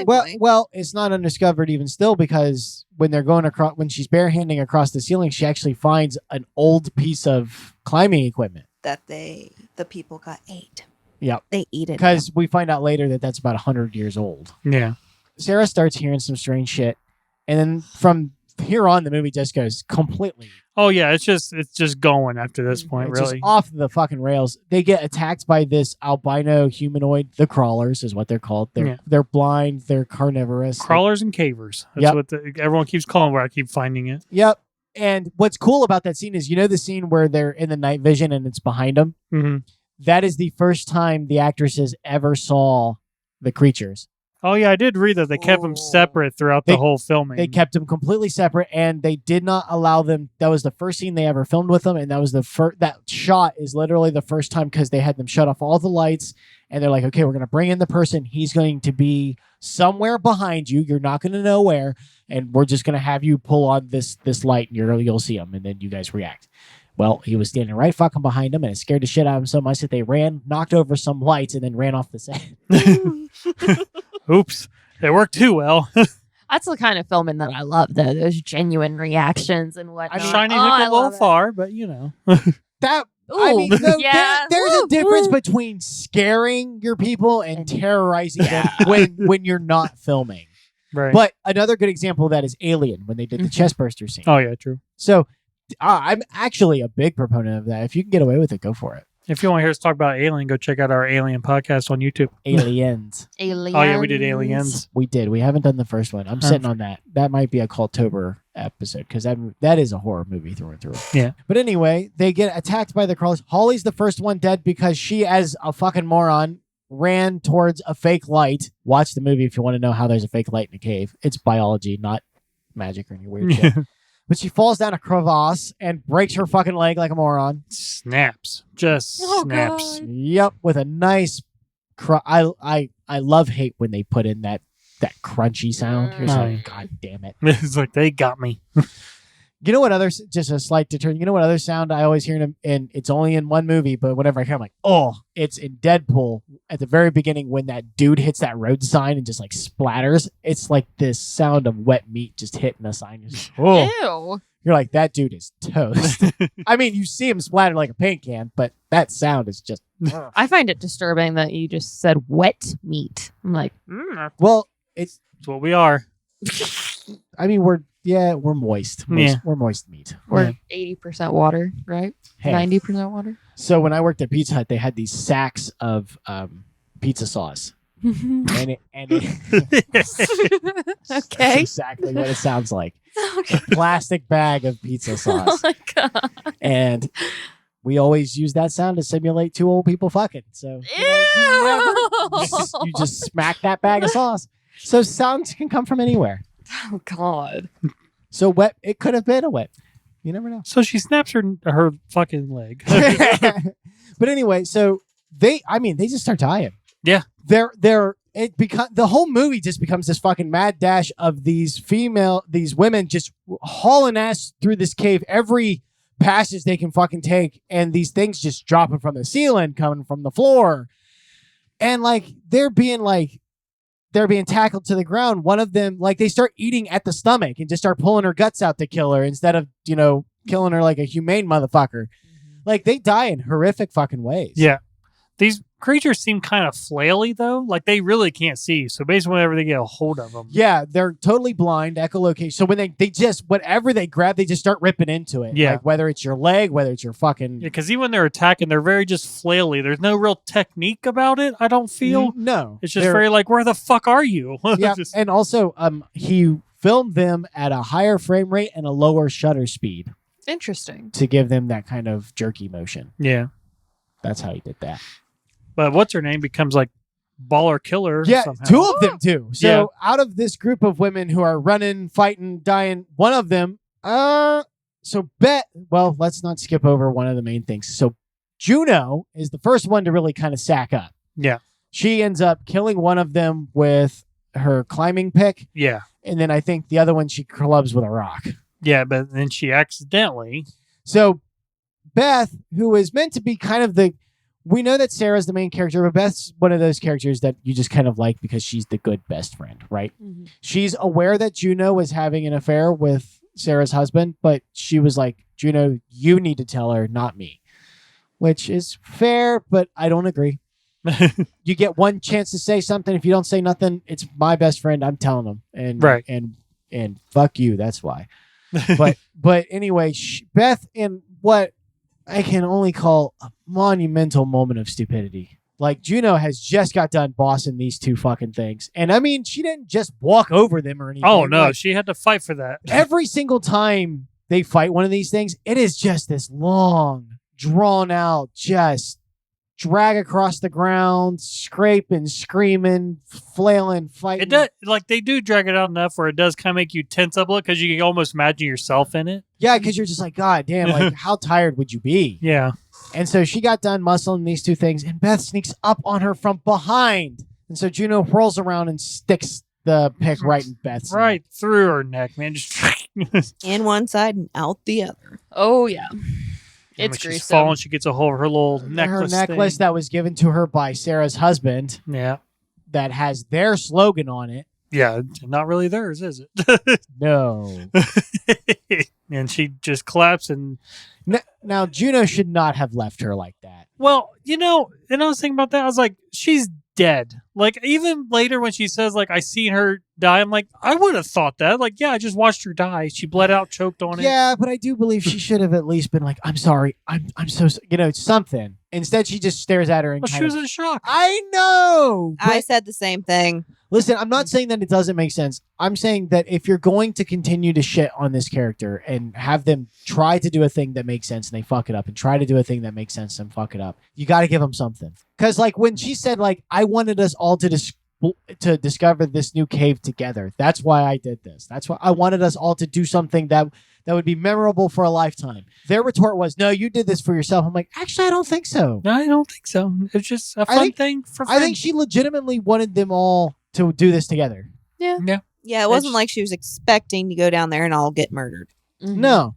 Well, it's not undiscovered even still because when they're going across, when she's barehanding across the ceiling, she actually finds an old piece of climbing equipment That the people got ate. Yep. They eat it. Because we find out later that that's about 100 years old. Yeah. Sarah starts hearing some strange shit, and then from here on, the movie just goes completely. Oh yeah, it's just going after this point, It's really. just off the fucking rails. They get attacked by this albino humanoid. The crawlers is what they're called. They're blind. They're carnivorous. Crawlers and cavers. That's what everyone keeps calling. Where I keep finding it. Yep. And what's cool about that scene is, the scene where they're in the night vision and it's behind them. Mm-hmm. That is the first time the actresses ever saw the creatures. Oh yeah, I did read that they kept them separate throughout the whole filming. They kept them completely separate, and they did not allow them. That was the first scene they ever filmed with them, and that was the first. That shot is literally the first time because they had them shut off all the lights, and they're like, "Okay, we're going to bring in the person. He's going to be somewhere behind you. You're not going to know where, and we're just going to have you pull on this light, and you'll see him, and then you guys react." Well, he was standing right fucking behind them, and it scared the shit out of him so much that they knocked over some lights, and then ran off the set. Oops, they worked too well. That's the kind of filming that I love, though. Those genuine reactions and whatnot. Shining hook a little far, but That. Ooh, I mean, yeah. there's a difference between scaring your people and terrorizing them when you're not filming. Right. But another good example of that is Alien, when they did the chestburster scene. Oh yeah, true. So I'm actually a big proponent of that. If you can get away with it, go for it. If you want to hear us talk about Alien, go check out our Alien podcast on YouTube. Aliens. Aliens. Oh yeah, we did Aliens. We did. We haven't done the first one. I'm sitting on that. That might be a Cultober episode because that is a horror movie through and through. Yeah. But anyway, they get attacked by the crawlers. Holly's the first one dead because she, as a fucking moron, ran towards a fake light. Watch the movie if you want to know how there's a fake light in a cave. It's biology, not magic or any weird shit. But she falls down a crevasse and breaks her fucking leg like a moron. Snaps. Just snaps. God. Yep, with a nice I love-hate when they put in that crunchy sound. You're like, God damn it. It's like, they got me. You know what other, just a slight deterrent, you know what other sound I always hear in, and it's only in one movie, but whenever I hear, I'm like, oh, it's in Deadpool at the very beginning when that dude hits that road sign and just like splatters. It's like this sound of wet meat just hitting the sign. Just, oh, Ew. you're like, that dude is toast. I mean, you see him splatter like a paint can, but that sound is just. I find it disturbing that you just said wet meat. I'm like, well, it's what we are. I mean, we're moist. We're moist meat. We're 80% water, right? Hey. 90% water. So when I worked at Pizza Hut, they had these sacks of pizza sauce. and it Okay. That's exactly what it sounds like. A plastic bag of pizza Oh sauce. my God. And we always use that sound to simulate two old people fucking. So you just smack that bag of sauce. So sounds can come from anywhere. Oh God. So wet, it could have been a wet. You never know. So she snaps her fucking leg. But anyway, so they just start dying. Yeah. The whole movie just becomes this fucking mad dash of these women just hauling ass through this cave every passage they can fucking take, and these things just dropping from the ceiling, coming from the floor, and like they're being tackled to the ground. One of them, like, they start eating at the stomach and just start pulling her guts out to kill her instead of killing her like a humane motherfucker. Like, they die in horrific fucking ways. Yeah. These creatures seem kind of flaily, though. Like, they really can't see. So basically, whenever they get a hold of them. Yeah, they're totally blind, echolocation. So when they just, whatever they grab, they just start ripping into it. Yeah. Like, whether it's your leg, whether it's your fucking... Yeah, because even when they're attacking, they're very just flaily. There's no real technique about it, I don't feel. No. It's just very like, where the fuck are you? Yeah, and also, he filmed them at a higher frame rate and a lower shutter speed Interesting. to give them that kind of jerky motion. Yeah. That's how he did that. But what's her name becomes like baller killer. Yeah, somehow. two of them do. So out of this group of women who are running, fighting, dying, one of them, let's not skip over one of the main things. So Juno is the first one to really kind of sack up. Yeah. She ends up killing one of them with her climbing pick. Yeah. And then I think the other one she clubs with a rock. Yeah, but then she accidentally. So Beth, who is meant to be kind of we know that Sarah's the main character, but Beth's one of those characters that you just kind of like because she's the good best friend, right? Mm-hmm. She's aware that Juno was having an affair with Sarah's husband, but she was like, Juno, you need to tell her, not me. Which is fair, but I don't agree. You get one chance to say something. If you don't say nothing, it's my best friend. I'm telling them. And right. And fuck you. That's why. But anyway, Beth, in what I can only call a monumental moment of stupidity. Like, Juno has just got done bossing these two fucking things. And I mean, she didn't just walk over them or anything. Oh, no. Like, she had to fight for that. Every single time they fight one of these things, it is just this long, drawn out, just drag across the ground, scraping, screaming, flailing, fighting. It does, like, they do drag it out enough where it does kind of make you tense up a little because you can almost imagine yourself in it. Yeah, because you're just like, God damn, like, how tired would you be? Yeah. And so she got done muscling these two things, and Beth sneaks up on her from behind. And so Juno whirls around and sticks the pick right in Beth's right neck. Through her neck, man. Just in one side and out the other. Oh, yeah. It's gruesome. She's falling, she gets a hold of her little necklace. Her necklace that was given to her by Sarah's husband. Yeah. That has their slogan on it. Yeah, not really theirs, is it? No. And she just collapsed and... Now, Juno should not have left her like that. Well, and I was thinking about that. I was like, she's dead. Like, even later when she says, like, I seen her die, I'm like, I would have thought that. Like, yeah, I just watched her die. She bled out, choked on it. Yeah, but I do believe she should have at least been like, I'm sorry. I'm so, something. Instead, she just stares at her and she was in shock. I know. I said the same thing. Listen, I'm not saying that it doesn't make sense. I'm saying that if you're going to continue to shit on this character and have them try to do a thing that makes sense and they fuck it up and try to do a thing that makes sense and fuck it up, you got to give them something. Because, like, when she said, like, I wanted us all to discover this new cave together. That's why I did this. That's why I wanted us all to do something that would be memorable for a lifetime. Their retort was, no, you did this for yourself. I'm like, actually, I don't think so. No, I don't think so. It's just a fun thing for friends. I think she legitimately wanted them all to do this together. Yeah. Yeah, it wasn't like she was expecting to go down there and all get murdered. Mm-hmm. No.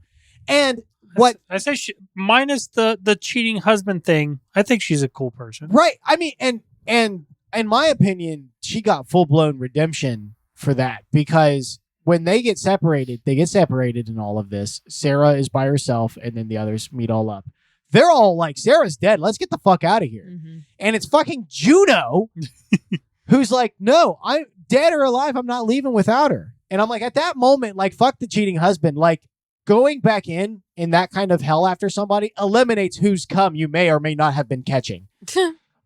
And what... I say minus the cheating husband thing, I think she's a cool person. Right. I mean, and in my opinion, she got full-blown redemption for that because when they get separated in all of this. Sarah is by herself, and then the others meet all up. They're all like, Sarah's dead. Let's get the fuck out of here. Mm-hmm. And it's fucking Juno who's like, no, I'm dead or alive. I'm not leaving without her. And I'm like, at that moment, like, fuck the cheating husband. Like, going back in that kind of hell after somebody eliminates whose cum you may or may not have been catching.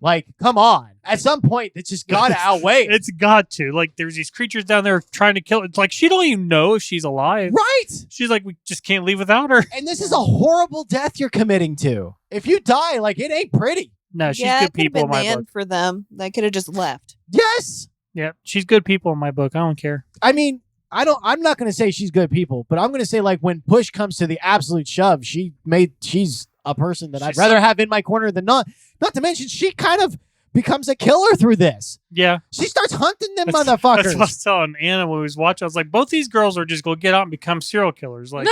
Like, come on. At some point, it's just got to outweigh it. It's got to. Like, there's these creatures down there trying to kill. It's like, she don't even know if she's alive. Right. She's like, we just can't leave without her. And this is a horrible death you're committing to. If you die, like, it ain't pretty. No, she's yeah, good people in my the book. end for them. They could have just left. Yes. Yeah, she's good people in my book. I don't care. I mean, I'm not going to say she's good people, but I'm going to say, like, when push comes to the absolute shove, she's a person that I'd rather have in my corner than not. Not to mention, she kind of becomes a killer through this. Yeah. She starts hunting them motherfuckers. That's what I was telling Anna when we was watching. I was like, both these girls are just going to get out and become serial killers. Like,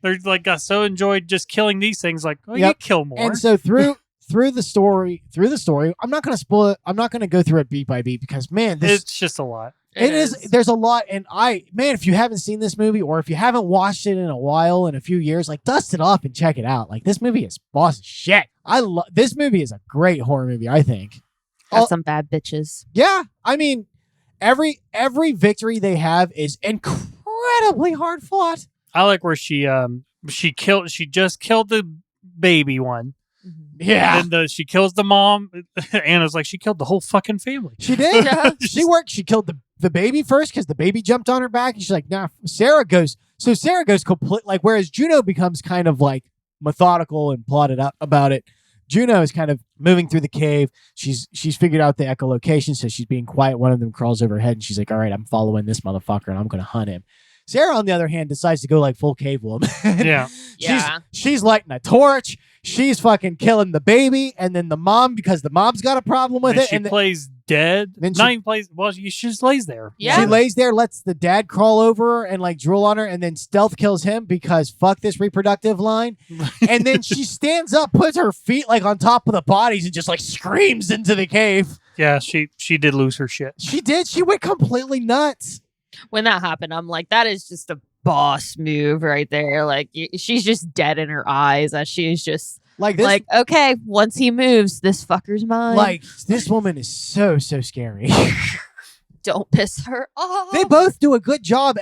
they're like, I so enjoyed just killing these things. Like, oh, you kill more. And so through the story, I'm not going to spoil it. I'm not going to go through it beat by beat because, man, it's just a lot. It is. There's a lot. And if you haven't seen this movie or if you haven't watched it in a while, in a few years, like, dust it off and check it out. Like, this movie is boss shit. This movie is a great horror movie, I think. Got some bad bitches. Yeah. I mean, every victory they have is incredibly hard fought. I like where she just killed the baby one. Yeah. And then she kills the mom. Anna's like, she killed the whole fucking family. She did. She killed the baby first because the baby jumped on her back. And she's like, nah, Sarah goes complete. Like, whereas Juno becomes kind of like methodical and plotted up about it. Juno is kind of moving through the cave. She's figured out the echolocation, so she's being quiet. One of them crawls over her head, and she's like, all right, I'm following this motherfucker, and I'm going to hunt him. Sarah, on the other hand, decides to go like full cave woman. Yeah. She's lighting a torch. She's fucking killing the baby, and then the mom, because the mom's got a problem with it. She plays dead. Then she just lays there. Yeah. She lays there, lets the dad crawl over her and like drool on her, and then stealth kills him because fuck this reproductive line. And then she stands up, puts her feet like on top of the bodies, and just like screams into the cave. Yeah, she did lose her shit. She did. She went completely nuts. When that happened, I'm like, that is just a boss move right there. Like, she's just dead in her eyes as she's just like this. Like, okay, once he moves, this fucker's mine. Like, this woman is so scary. Don't piss her off. They both do a good job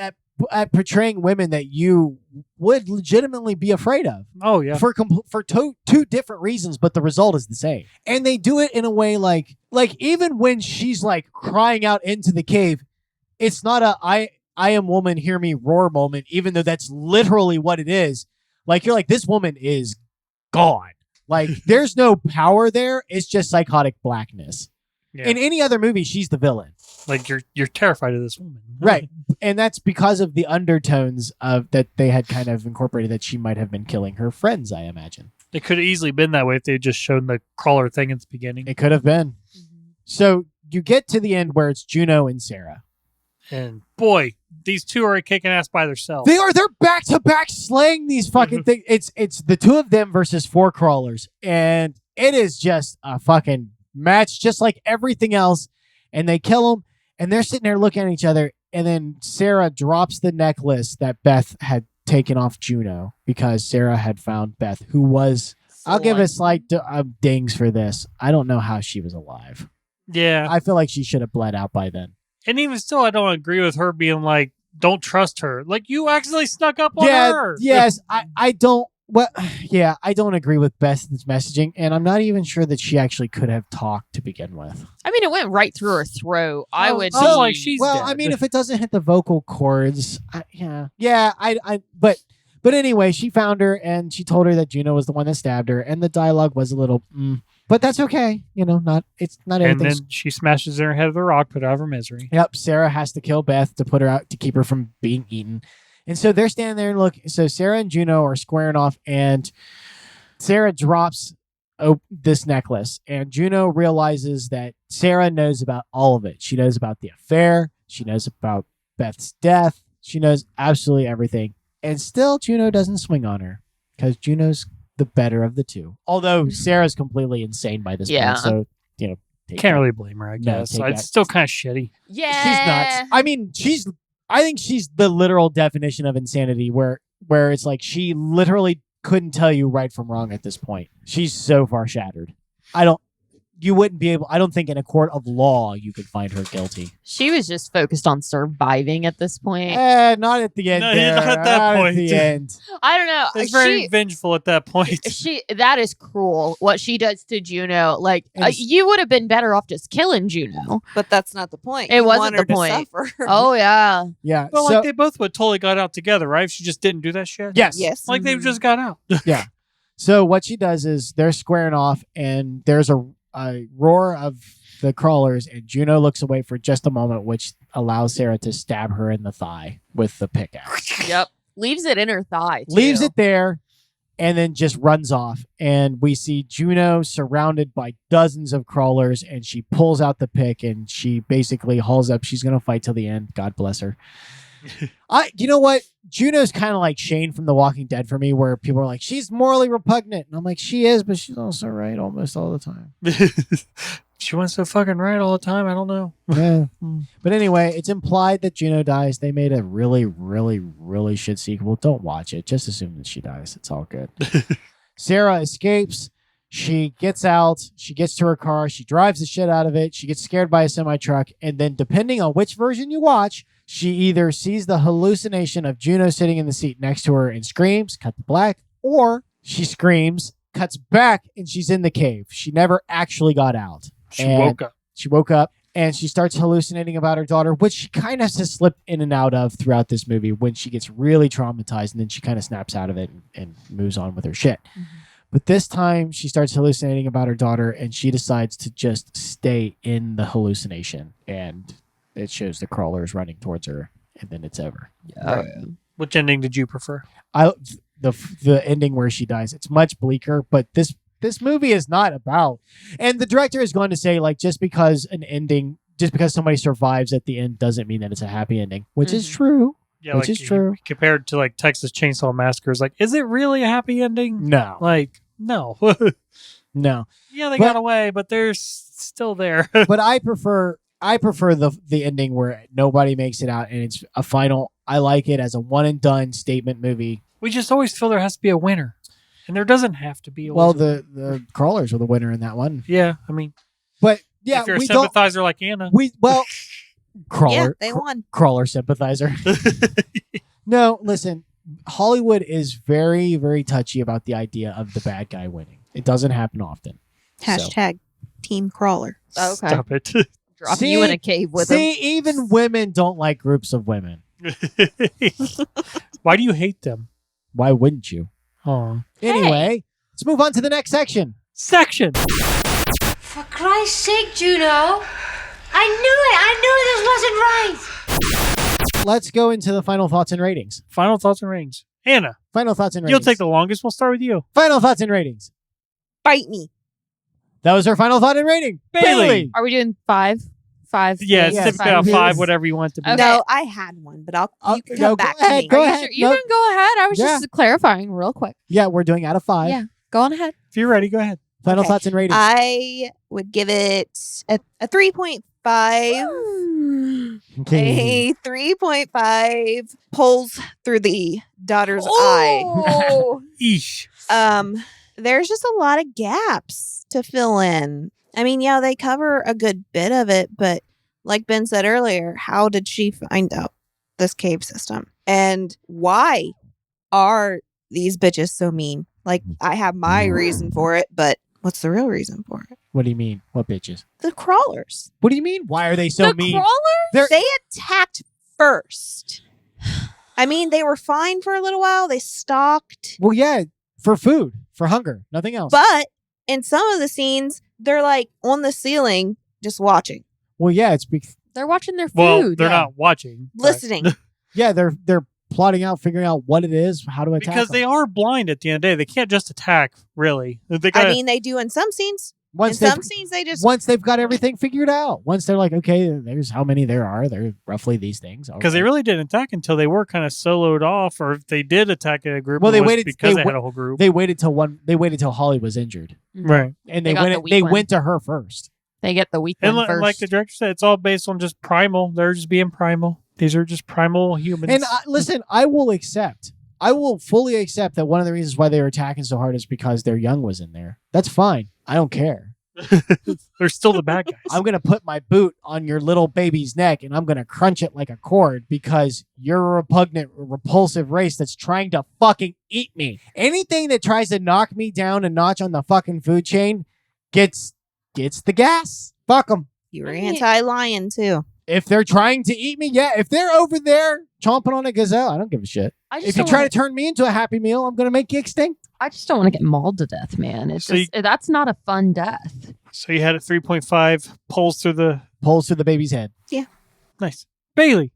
at portraying women that you would legitimately be afraid of. Oh yeah, for two different reasons, but the result is the same. And they do it in a way like even when she's like crying out into the cave, it's not a I am woman, hear me roar moment, even though that's literally what it is. Like, you're like, this woman is gone. Like, there's no power there. It's just psychotic blackness. Yeah. In any other movie, she's the villain. Like, you're terrified of this woman. Right. And that's because of the undertones of that they had kind of incorporated that she might have been killing her friends, I imagine. It could have easily been that way if they had just shown the crawler thing at the beginning. It could have been. Mm-hmm. So you get to the end where it's Juno and Sarah. And boy, these two are kicking ass by themselves. They're back to back slaying these fucking things. It's the two of them versus four crawlers. And it is just a fucking match, just like everything else. And they kill them. And they're sitting there looking at each other. And then Sarah drops the necklace that Beth had taken off Juno because Sarah had found Beth, who was, I'll give a slight dings for this. I don't know how she was alive. Yeah. I feel like she should have bled out by then. And even still, I don't agree with her being like, don't trust her. Like, you accidentally snuck up on her. Yes, I don't. Well, yeah, I don't agree with Beth's messaging, and I'm not even sure that she actually could have talked to begin with. I mean, it went right through her throat. I would. Like she's well. Dead. I mean, if it doesn't hit the vocal cords, But anyway, she found her, and she told her that Juno was the one that stabbed her, and the dialogue was a little. But that's okay. You know, it's not anything. And then she smashes her head with a rock, put her out of her misery. Yep. Sarah has to kill Beth to put her out, to keep her from being eaten. And so they're standing there and look. So Sarah and Juno are squaring off, and Sarah drops this necklace, and Juno realizes that Sarah knows about all of it. She knows about the affair. She knows about Beth's death. She knows absolutely everything. And still, Juno doesn't swing on her because Juno's the better of the two. Although Sarah's completely insane by this point, so can't really blame her. I guess it's still kind of shitty. Yeah, she's nuts. I mean, she's I think she's the literal definition of insanity, where it's like she literally couldn't tell you right from wrong at this point. She's so far shattered. You wouldn't be able. I don't think in a court of law you could find her guilty. She was just focused on surviving at this point. Not at the end. No, there. not at that point. At the end. I don't know. It's very vengeful at that point. That is cruel. What she does to Juno, like you would have been better off just killing Juno. But that's not the point. It You wasn't want her the point. To suffer. Oh yeah. Yeah. But like they both would totally got out together, right? If she just didn't do that shit. Yes. Like they just got out. Yeah. So what she does is they're squaring off, and there's a roar of the crawlers, and Juno looks away for just a moment, which allows Sarah to stab her in the thigh with the pickaxe. Yep. Leaves it in her thigh. Too. Leaves it there, and then just runs off. And we see Juno surrounded by dozens of crawlers, and she pulls out the pick, and she basically hauls up. She's going to fight till the end. God bless her. You know what? Juno's kind of like Shane from The Walking Dead for me, where people are like, she's morally repugnant. And I'm like, she is, but she's also right almost all the time. She wants so fucking right all the time. I don't know. Yeah. But anyway, it's implied that Juno dies. They made a really, really, really shit sequel. Don't watch it. Just assume that she dies. It's all good. Sarah escapes. She gets out. She gets to her car. She drives the shit out of it. She gets scared by a semi-truck. And then depending on which version you watch, she either sees the hallucination of Juno sitting in the seat next to her and screams, cut to black, or she screams, cuts back, and she's in the cave. She never actually got out. She woke up. She woke up, and she starts hallucinating about her daughter, which she kind of has to slip in and out of throughout this movie when she gets really traumatized, and then she kind of snaps out of it and moves on with her shit. Mm-hmm. But this time, she starts hallucinating about her daughter, and she decides to just stay in the hallucination, and it shows the crawlers running towards her, and then it's over. Yeah. Which ending did you prefer? The ending where she dies. It's much bleaker, but this movie is not about. And the director is going to say, like, just because somebody survives at the end doesn't mean that it's a happy ending, which is true. Yeah, which is true. Compared to like Texas Chainsaw Massacre, like, is it really a happy ending? No. Like, no. No. Yeah, they got away, but they're still there. But I prefer the ending where nobody makes it out and it's a final. I like it as a one and done statement movie. We just always feel there has to be a winner, and there doesn't have to be. Well, the crawlers were the winner in that one. Yeah, I mean, but yeah, if you're a sympathizer like Anna, crawler. Yeah, they won. Crawler sympathizer. No, listen. Hollywood is very, very touchy about the idea of the bad guy winning. It doesn't happen often. Hashtag Team Crawler. Okay. Stop it. Dropping you in a cave with them. Even women don't like groups of women. Why do you hate them? Why wouldn't you? Oh. Anyway, let's move on to the next section. For Christ's sake, Juno. I knew this wasn't right. Let's go into the final thoughts and ratings. Final thoughts and ratings. Anna. Final thoughts and ratings. You'll take the longest. We'll start with you. Final thoughts and ratings. Bite me. That was our final thought and rating. Bailey. Are we doing 5? 5? Yeah, it's typically a 5, whatever you want to be. Okay. No, I had one, but you can come back to me. Go ahead. You can go ahead. I was just clarifying real quick. Yeah, we're doing out of 5. Yeah, go on ahead. If you're ready, go ahead. Final thoughts and ratings. I would give it a 3.5. Okay. A 3.5 pulls through the daughter's eye. Eesh. There's just a lot of gaps to fill in. I mean, yeah, they cover a good bit of it, but like Ben said earlier, how did she find out this cave system? And why are these bitches so mean? Like, I have my reason for it, but what's the real reason for it? What do you mean? What bitches? The crawlers. What do you mean? Why are they so mean? The crawlers? They attacked first. I mean, they were fine for a little while. They stalked. Well, yeah, for food, for hunger, nothing else. But in some of the scenes, they're like on the ceiling just watching. Well, yeah, it's they're watching their food. Well, they're not watching. Listening. Yeah, they're plotting out, figuring out what it is, how to attack. Because them. they are blind at the end of the day. They can't just attack, really. I mean, they do in some scenes. Once they've got everything figured out. Once they're like, okay, there's how many there are. They're roughly these things. Because they really didn't attack until they were kind of soloed off, or if they did attack in a group, well, they waited because they had a whole group. They waited till Holly was injured, right? And they went to her first. They get the weak one first. Like the director said, it's all based on just primal. They're just being primal. These are just primal humans. And listen, I will fully accept that one of the reasons why they were attacking so hard is because their young was in there. That's fine. I don't care. They're still the bad guys. I'm going to put my boot on your little baby's neck and I'm going to crunch it like a cord because you're a repugnant, repulsive race that's trying to fucking eat me. Anything that tries to knock me down a notch on the fucking food chain gets the gas. Fuck them. You were anti-lion too. If they're trying to eat me, yeah. If they're over there chomping on a gazelle, I don't give a shit. If you try to turn me into a Happy Meal, I'm going to make you extinct. I just don't want to get mauled to death, man. It's that's not a fun death. So you had a 3.5 pulls through the baby's head. Yeah. Nice. Bailey.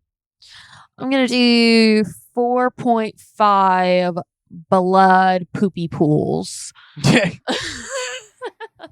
I'm going to do 4.5 blood poopy pools.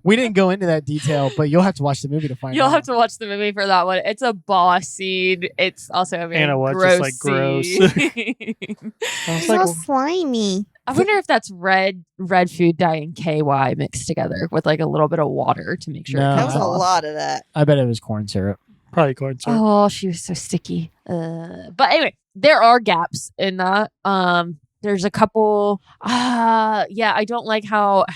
We didn't go into that detail, but you'll have to watch the movie to find out. You'll have to watch the movie for that one. It's a boss scene. It's also a very gross scene. It's so slimy. I wonder if that's red food dye and KY mixed together with like a little bit of water to make sure. That was a lot of that. I bet it was corn syrup. Probably corn syrup. Oh, she was so sticky. But anyway, there are gaps in that. There's a couple. I don't like how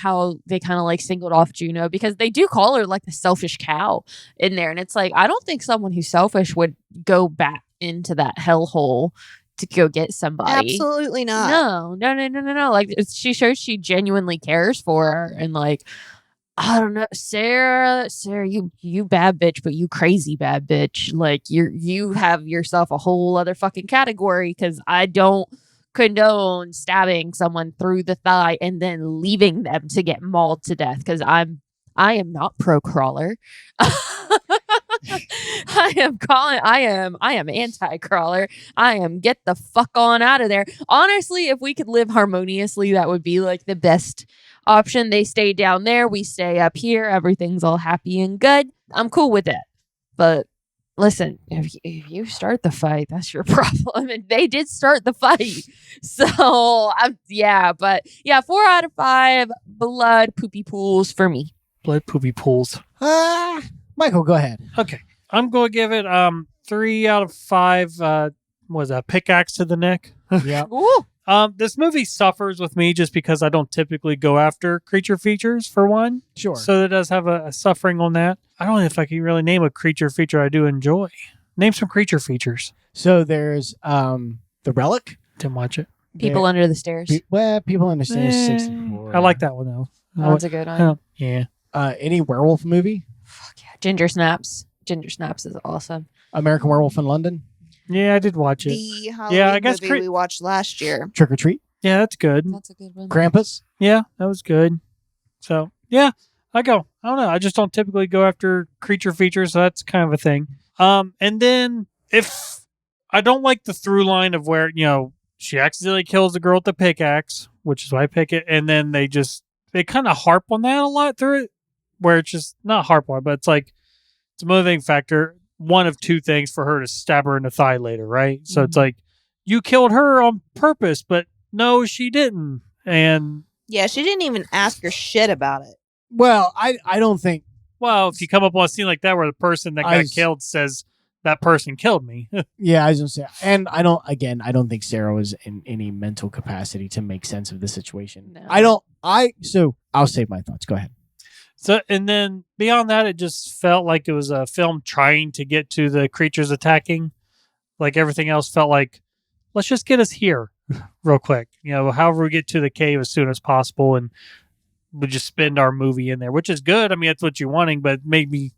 they kind of like singled off Juno because they do call her like the selfish cow in there, and it's like I don't think someone who's selfish would go back into that hellhole to go get somebody. Absolutely not. No. Like she shows she genuinely cares for her, and like I don't know, Sarah, you bad bitch, but you crazy bad bitch. Like you have yourself a whole other fucking category because I don't condone stabbing someone through the thigh and then leaving them to get mauled to death because I am not pro crawler. I am anti crawler. I am get the fuck on out of there. Honestly, if we could live harmoniously, that would be like the best option. They stay down there, we stay up here, everything's all happy and good. I'm cool with that. But listen, if you start the fight, that's your problem. And they did start the fight. So, 4 out of 5 blood poopy pools for me. Blood poopy pools. Michael, go ahead. Okay. I'm going to give it 3 out of 5. Was a pickaxe to the neck? Yeah. This movie suffers with me just because I don't typically go after creature features, for one. Sure. So it does have a suffering on that. I don't know if I can really name a creature feature I do enjoy. Name some creature features. So there's the Relic. Didn't watch it. People Under the Stairs. People Under the Stairs 64. I like that one, though. That one's a good one. Yeah. Any werewolf movie? Fuck yeah. Ginger Snaps. Ginger Snaps is awesome. American Werewolf in London. Yeah, I did watch it. The Halloween movie we watched last year. Trick or Treat. Yeah, that's good. That's a good one. Krampus. Yeah, that was good. So, yeah, I don't know. I just don't typically go after creature features, so that's kind of a thing. And then if I don't like the through line of where, she accidentally kills the girl with the pickaxe, which is why I pick it, and then they kind of harp on that a lot through it, where it's just not harp on, but it's like it's a motivating factor. One of two things for her to stab her in the thigh later, right? So it's like you killed her on purpose, but no, she didn't. And yeah, she didn't even ask her shit about it. Well, I don't think. Well, if you come up on a scene like that where the person that got killed says that person killed me. Yeah, I was gonna say, and I don't think Sarah was in any mental capacity to make sense of the situation. No. So I'll save my thoughts. Go ahead. So, and then beyond that, it just felt like it was a film trying to get to the creatures attacking. Like everything else felt like, let's just get us here real quick. However we get to the cave as soon as possible, and we just spend our movie in there, which is good. I mean, that's what you're wanting, but it made me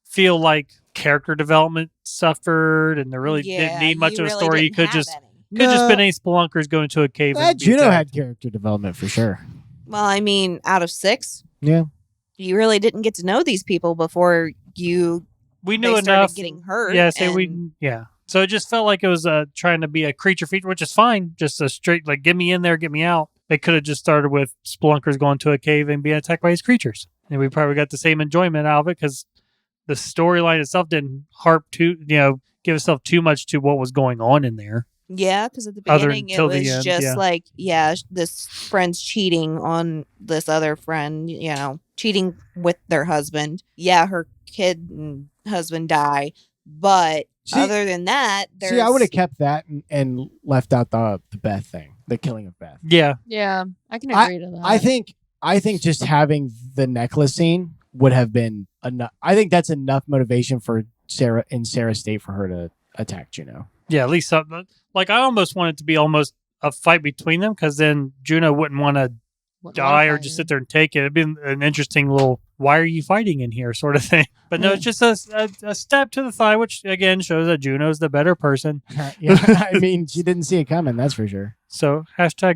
feel like character development suffered, and there really didn't need much of a story. You could just been any spelunkers going to a cave. Juno had character development for sure. Well, I mean, out of 6, yeah, you really didn't get to know these people before we knew enough getting hurt. Yeah, So it just felt like it was trying to be a creature feature, which is fine. Just a straight like, get me in there, get me out. They could have just started with spelunkers going to a cave and being attacked by these creatures, and we probably got the same enjoyment out of it because the storyline itself didn't give itself too much to what was going on in there. Yeah, because at the beginning it was just like, this friend's cheating on this other friend, cheating with their husband. Yeah, her kid and husband die, but Other than that, there's... See, I would have kept that and left out the Beth thing, the killing of Beth. Yeah. Yeah, I can agree to that. I think just having the necklace scene would have been enough. I think that's enough motivation for Sarah in Sarah's state for her to attack Juno. Yeah, at least something. Like, I almost want it to be almost a fight between them, because then Juno wouldn't want to die or just sit there and take it. It'd be an interesting little, why are you fighting in here sort of thing. But no, it's just a step to the thigh, which again shows that Juno's the better person. Yeah, I mean, she didn't see it coming, that's for sure. So,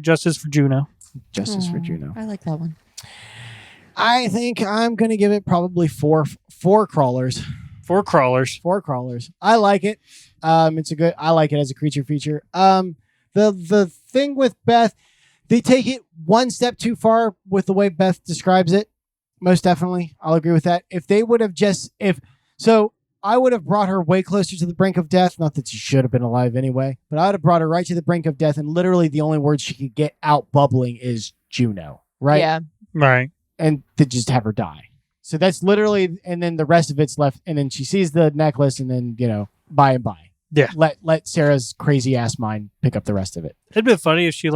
#justice for Juno. Justice for Juno. I like that one. I think I'm going to give it probably four crawlers. 4 crawlers. 4 crawlers. I like it. I like it as a creature feature. The thing with Beth, they take it one step too far with the way Beth describes it. Most definitely. I'll agree with that. If they would have I would have brought her way closer to the brink of death. Not that she should have been alive anyway, but I would have brought her right to the brink of death, and literally the only word she could get out bubbling is Juno, right? Yeah. Right. And to just have her die. So that's literally, and then the rest of it's left, and then she sees the necklace, and then, by and by. Yeah. Let Sarah's crazy ass mind pick up the rest of it. It'd been funny if she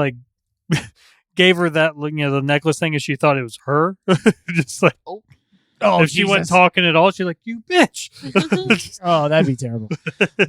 gave her that, the necklace thing, and she thought it was her. Just like, if she wasn't talking at all, she's like, "You bitch." Oh, that'd be terrible.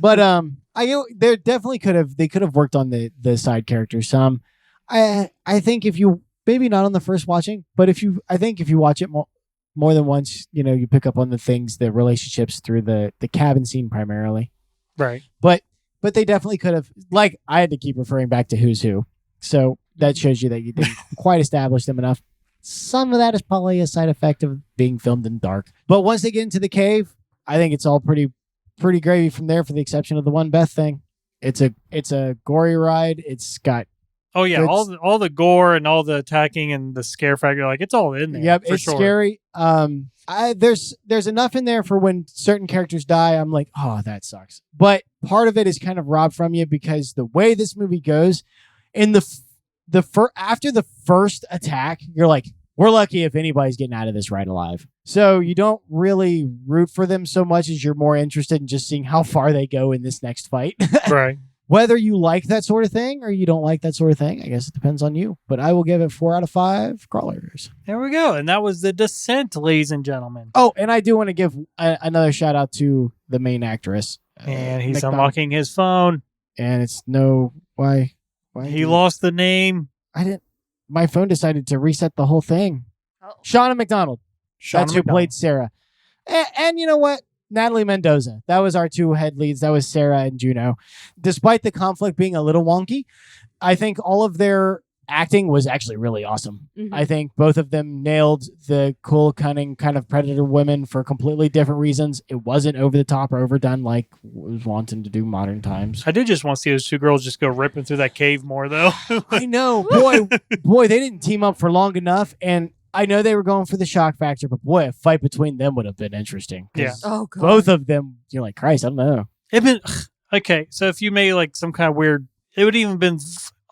But they definitely could have worked on the side characters some. I think if you, maybe not on the first watching, but if you watch it more than once, you pick up on the relationships through the cabin scene primarily. Right. But they definitely could have, I had to keep referring back to Who's Who. So that shows you that you didn't quite establish them enough. Some of that is probably a side effect of being filmed in dark. But once they get into the cave, I think it's all pretty gravy from there, for the exception of the one Beth thing. It's a gory ride. It's got all the gore and all the attacking and the scare factor, it's all in there. Yep, it's scary. There's enough in there for when certain characters die, I'm like, oh, that sucks. But part of it is kind of robbed from you because the way this movie goes, in after the first attack, you're like, we're lucky if anybody's getting out of this ride alive. So you don't really root for them so much as you're more interested in just seeing how far they go in this next fight. Right. Whether you like that sort of thing or you don't like that sort of thing, I guess it depends on you. But I will give it 4 out of 5 crawlers. There we go. And that was The Descent, ladies and gentlemen. Oh, and I do want to give another shout out to the main actress. And he's unlocking his phone. And it's why he lost the name. My phone decided to reset the whole thing. Oh. Shauna McDonald. That's who played Sarah. And you know what? Natalie Mendoza. That was our 2 head leads. That was Sarah and Juno. Despite the conflict being a little wonky, I think all of their acting was actually really awesome. Mm-hmm. I think both of them nailed the cool, cunning kind of predator women for completely different reasons. It wasn't over the top or overdone like was wanting to do modern times. I did just want to see those 2 girls just go ripping through that cave more, though. I know. Boy, they didn't team up for long enough, and I know they were going for the shock factor, but boy, a fight between them would have been interesting. Yeah. Oh, God. Both of them, you're like, Christ, I don't know. Okay, so if you made some kind of weird, it would even been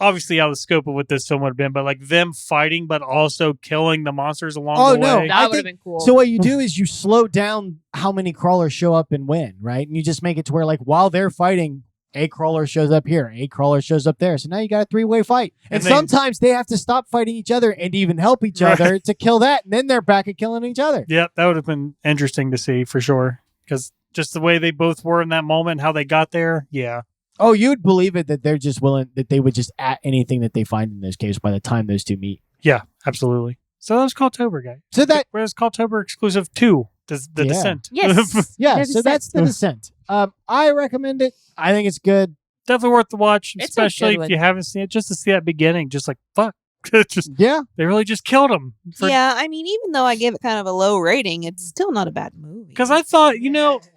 obviously out of the scope of what this film would have been, but them fighting, but also killing the monsters along the way. Oh, no. That would have been cool. So what you do is you slow down how many crawlers show up and when, right? And you just make it to where, while they're fighting, a crawler shows up here, a crawler shows up there. So now you got a 3-way fight. And sometimes they have to stop fighting each other and even help each other to kill that. And then they're back at killing each other. Yeah, that would have been interesting to see for sure. Because just the way they both were in that moment, how they got there, yeah. Oh, you'd believe it that they're just willing, that they would just at anything that they find in those caves by the time those 2 meet. Yeah, absolutely. So that was Cultober, guys. So whereas Cultober exclusive 2, the Descent. Yes. Yeah, so that's The Descent. I recommend it. I think it's good. Definitely worth the watch, It's especially if you haven't seen it, just to see that beginning. Just fuck. They really just killed him. Yeah, I mean, even though I give it kind of a low rating, it's still not a bad movie. Because I thought,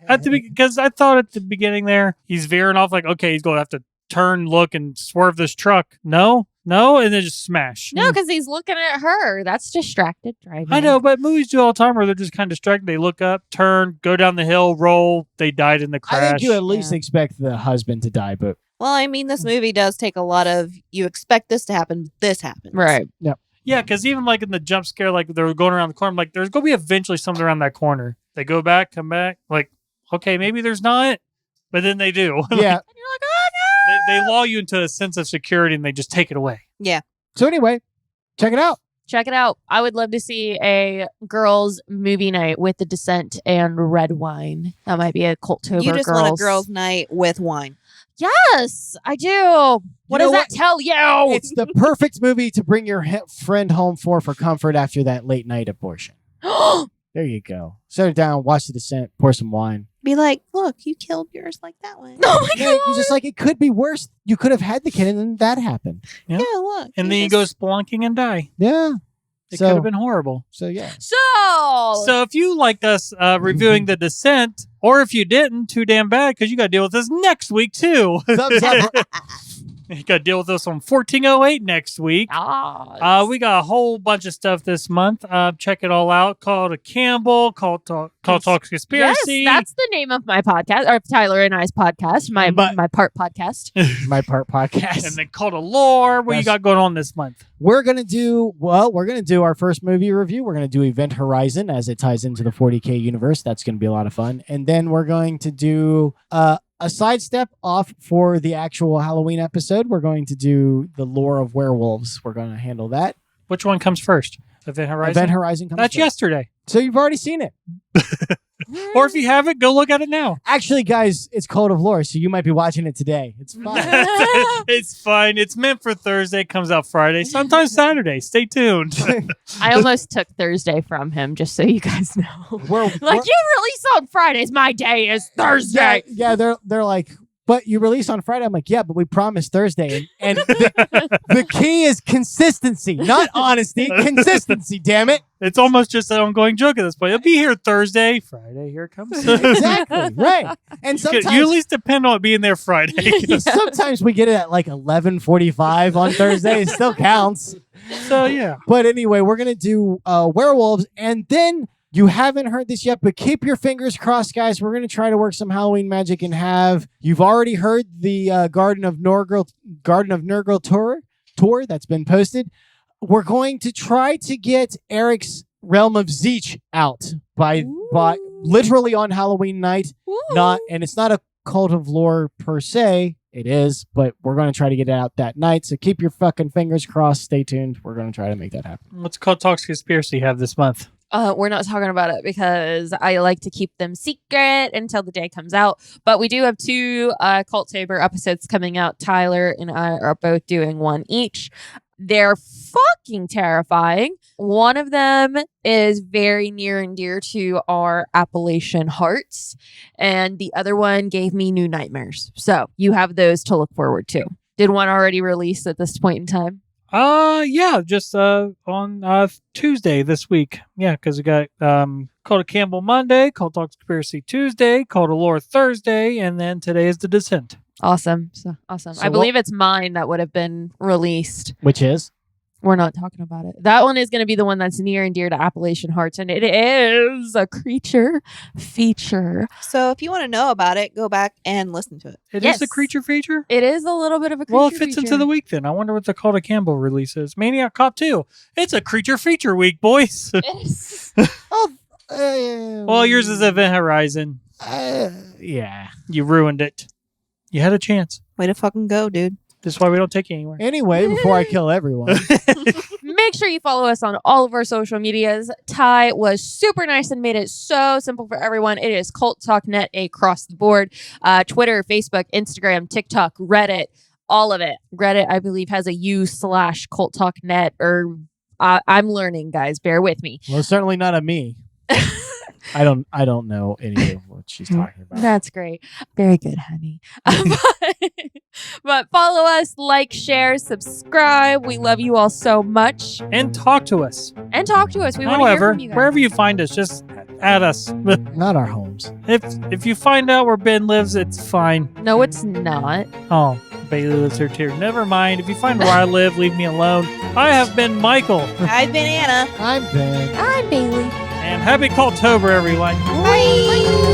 at the beginning there, he's veering off okay, he's going to have to turn, look, and swerve this truck. No, and then just smash. No, because he's looking at her. That's distracted driving. I know, but movies do all the time where they're just kind of distracted. They look up, turn, go down the hill, roll. They died in the crash. I think you at least expect the husband to die, but... Well, I mean, this movie does take a lot of, you expect this to happen, this happens. Right. Yep. Yeah, because even in the jump scare, they're going around the corner, there's going to be eventually something around that corner. They go back, come back, okay, maybe there's not. But then they do. Yeah. And you're like, oh no! They lull you into a sense of security and they just take it away. Yeah. So anyway, check it out. Check it out. I would love to see a girls' movie night with The Descent and red wine. That might be a Cultober You just girls. want a girls' night with wine. Yes, I do. What know does that what? tell you? It's the perfect movie to bring your friend home for comfort after that late night abortion. There you go. Set it down, watch The Descent, pour some wine. Be like, look, you killed yours like that one. Oh my Yeah, god! you're just like, it could be worse. You could have had the kid and then that happened. Yeah. Yeah, look. And then you go spelunking and die. Yeah. It could So, have been horrible. so yeah. So if you liked us reviewing The Descent, or if you didn't, too damn bad, because you got to deal with us next week, too. Thumbs up. You got to deal with us on 1408 next week. We got a whole bunch of stuff this month. Check it all out. Call to Campbell. Call Talk Conspiracy. Yes, that's the name of my podcast, or Tyler and I's podcast, my part podcast. My part podcast. And then Call to Lore. What you got going on this month? We're going to do our first movie review. We're going to do Event Horizon as it ties into the 40K universe. That's going to be a lot of fun. And then we're going to do a sidestep off for the actual Halloween episode. We're going to do the lore of werewolves. We're going to handle that. Which one comes first? Event Horizon? Event Horizon comes That's first. yesterday. So you've already seen it. Or if you haven't, go look at it now. Actually, guys, it's Code of Lore, so you might be watching it today. It's fine. It's fine. It's meant for Thursday. Comes out Friday. Sometimes Saturday. Stay tuned. I almost took Thursday from him, just so you guys know. You release on Fridays. My day is Thursday. Yeah, they're like, but you release on Friday. I'm like, yeah, but we promised Thursday. And the key is consistency, not honesty. Consistency, damn it. It's almost just an ongoing joke at this point. It'll be here Thursday. Friday, here it comes. Exactly, right. And sometimes you at least depend on it being there Friday. sometimes we get it at like 11:45 on Thursday. It still counts. So, yeah. But anyway, we're going to do werewolves. And then you haven't heard this yet, but keep your fingers crossed, guys. We're going to try to work some Halloween magic and you've already heard the Garden of Nurgle tour that's been posted. We're going to try to get Eric's Realm of Zeech out by literally on Halloween night. And it's not a Cult of Lore per se. It is, but we're going to try to get it out that night. So keep your fucking fingers crossed. Stay tuned. We're going to try to make that happen. What's Cult Talks Conspiracy have this month? We're not talking about it because I like to keep them secret until the day comes out. But we do have 2 Cultober episodes coming out. Tyler and I are both doing one each. They're fucking terrifying. One of them is very near and dear to our Appalachian hearts. And the other one gave me new nightmares. So you have those to look forward to. Did one already release at this point in time? Yeah, just on Tuesday this week. Yeah, because we got Call to Campbell Monday, Call Talk Conspiracy Tuesday, Call to Lore Thursday, and then today is The Descent. Awesome. So awesome. So I believe it's mine that would have been released. Which is? We're not talking about it. That one is going to be the one that's near and dear to Appalachian hearts, and it is a creature feature. So if you want to know about it, go back and listen to it. It Yes. is a creature feature? It is a little bit of a creature Well, it fits feature. into the week then. I wonder what the Call to Campbell release is. Maniac Cop 2. It's a creature feature week, boys. It is. Well, yours is Event Horizon. Yeah. You ruined it. You had a chance. Way to fucking go, dude. That's why we don't take you anywhere. Anyway, before I kill everyone. Make sure you follow us on all of our social medias. Ty was super nice and made it so simple for everyone. It is Cult Talk Net across the board. Twitter, Facebook, Instagram, TikTok, Reddit, all of it. Reddit, I believe, has a u/Cult Talk Net, or I'm learning, guys. Bear with me. Well, it's certainly not a me. I don't know any of what she's talking about. That's great. Very good, honey. But follow us, like, share, subscribe. We love you all so much. And talk to us. And talk to us. We want to hear However, from you guys. wherever you find us, just add us. Not our homes. If you find out where Ben lives, it's fine. No, it's not. Oh, Bailey lives here too. Never mind. If you find where I live, leave me alone. I have been Michael. I've been Anna. I'm Ben. I'm Bailey. And happy Cultober, everyone. Bye.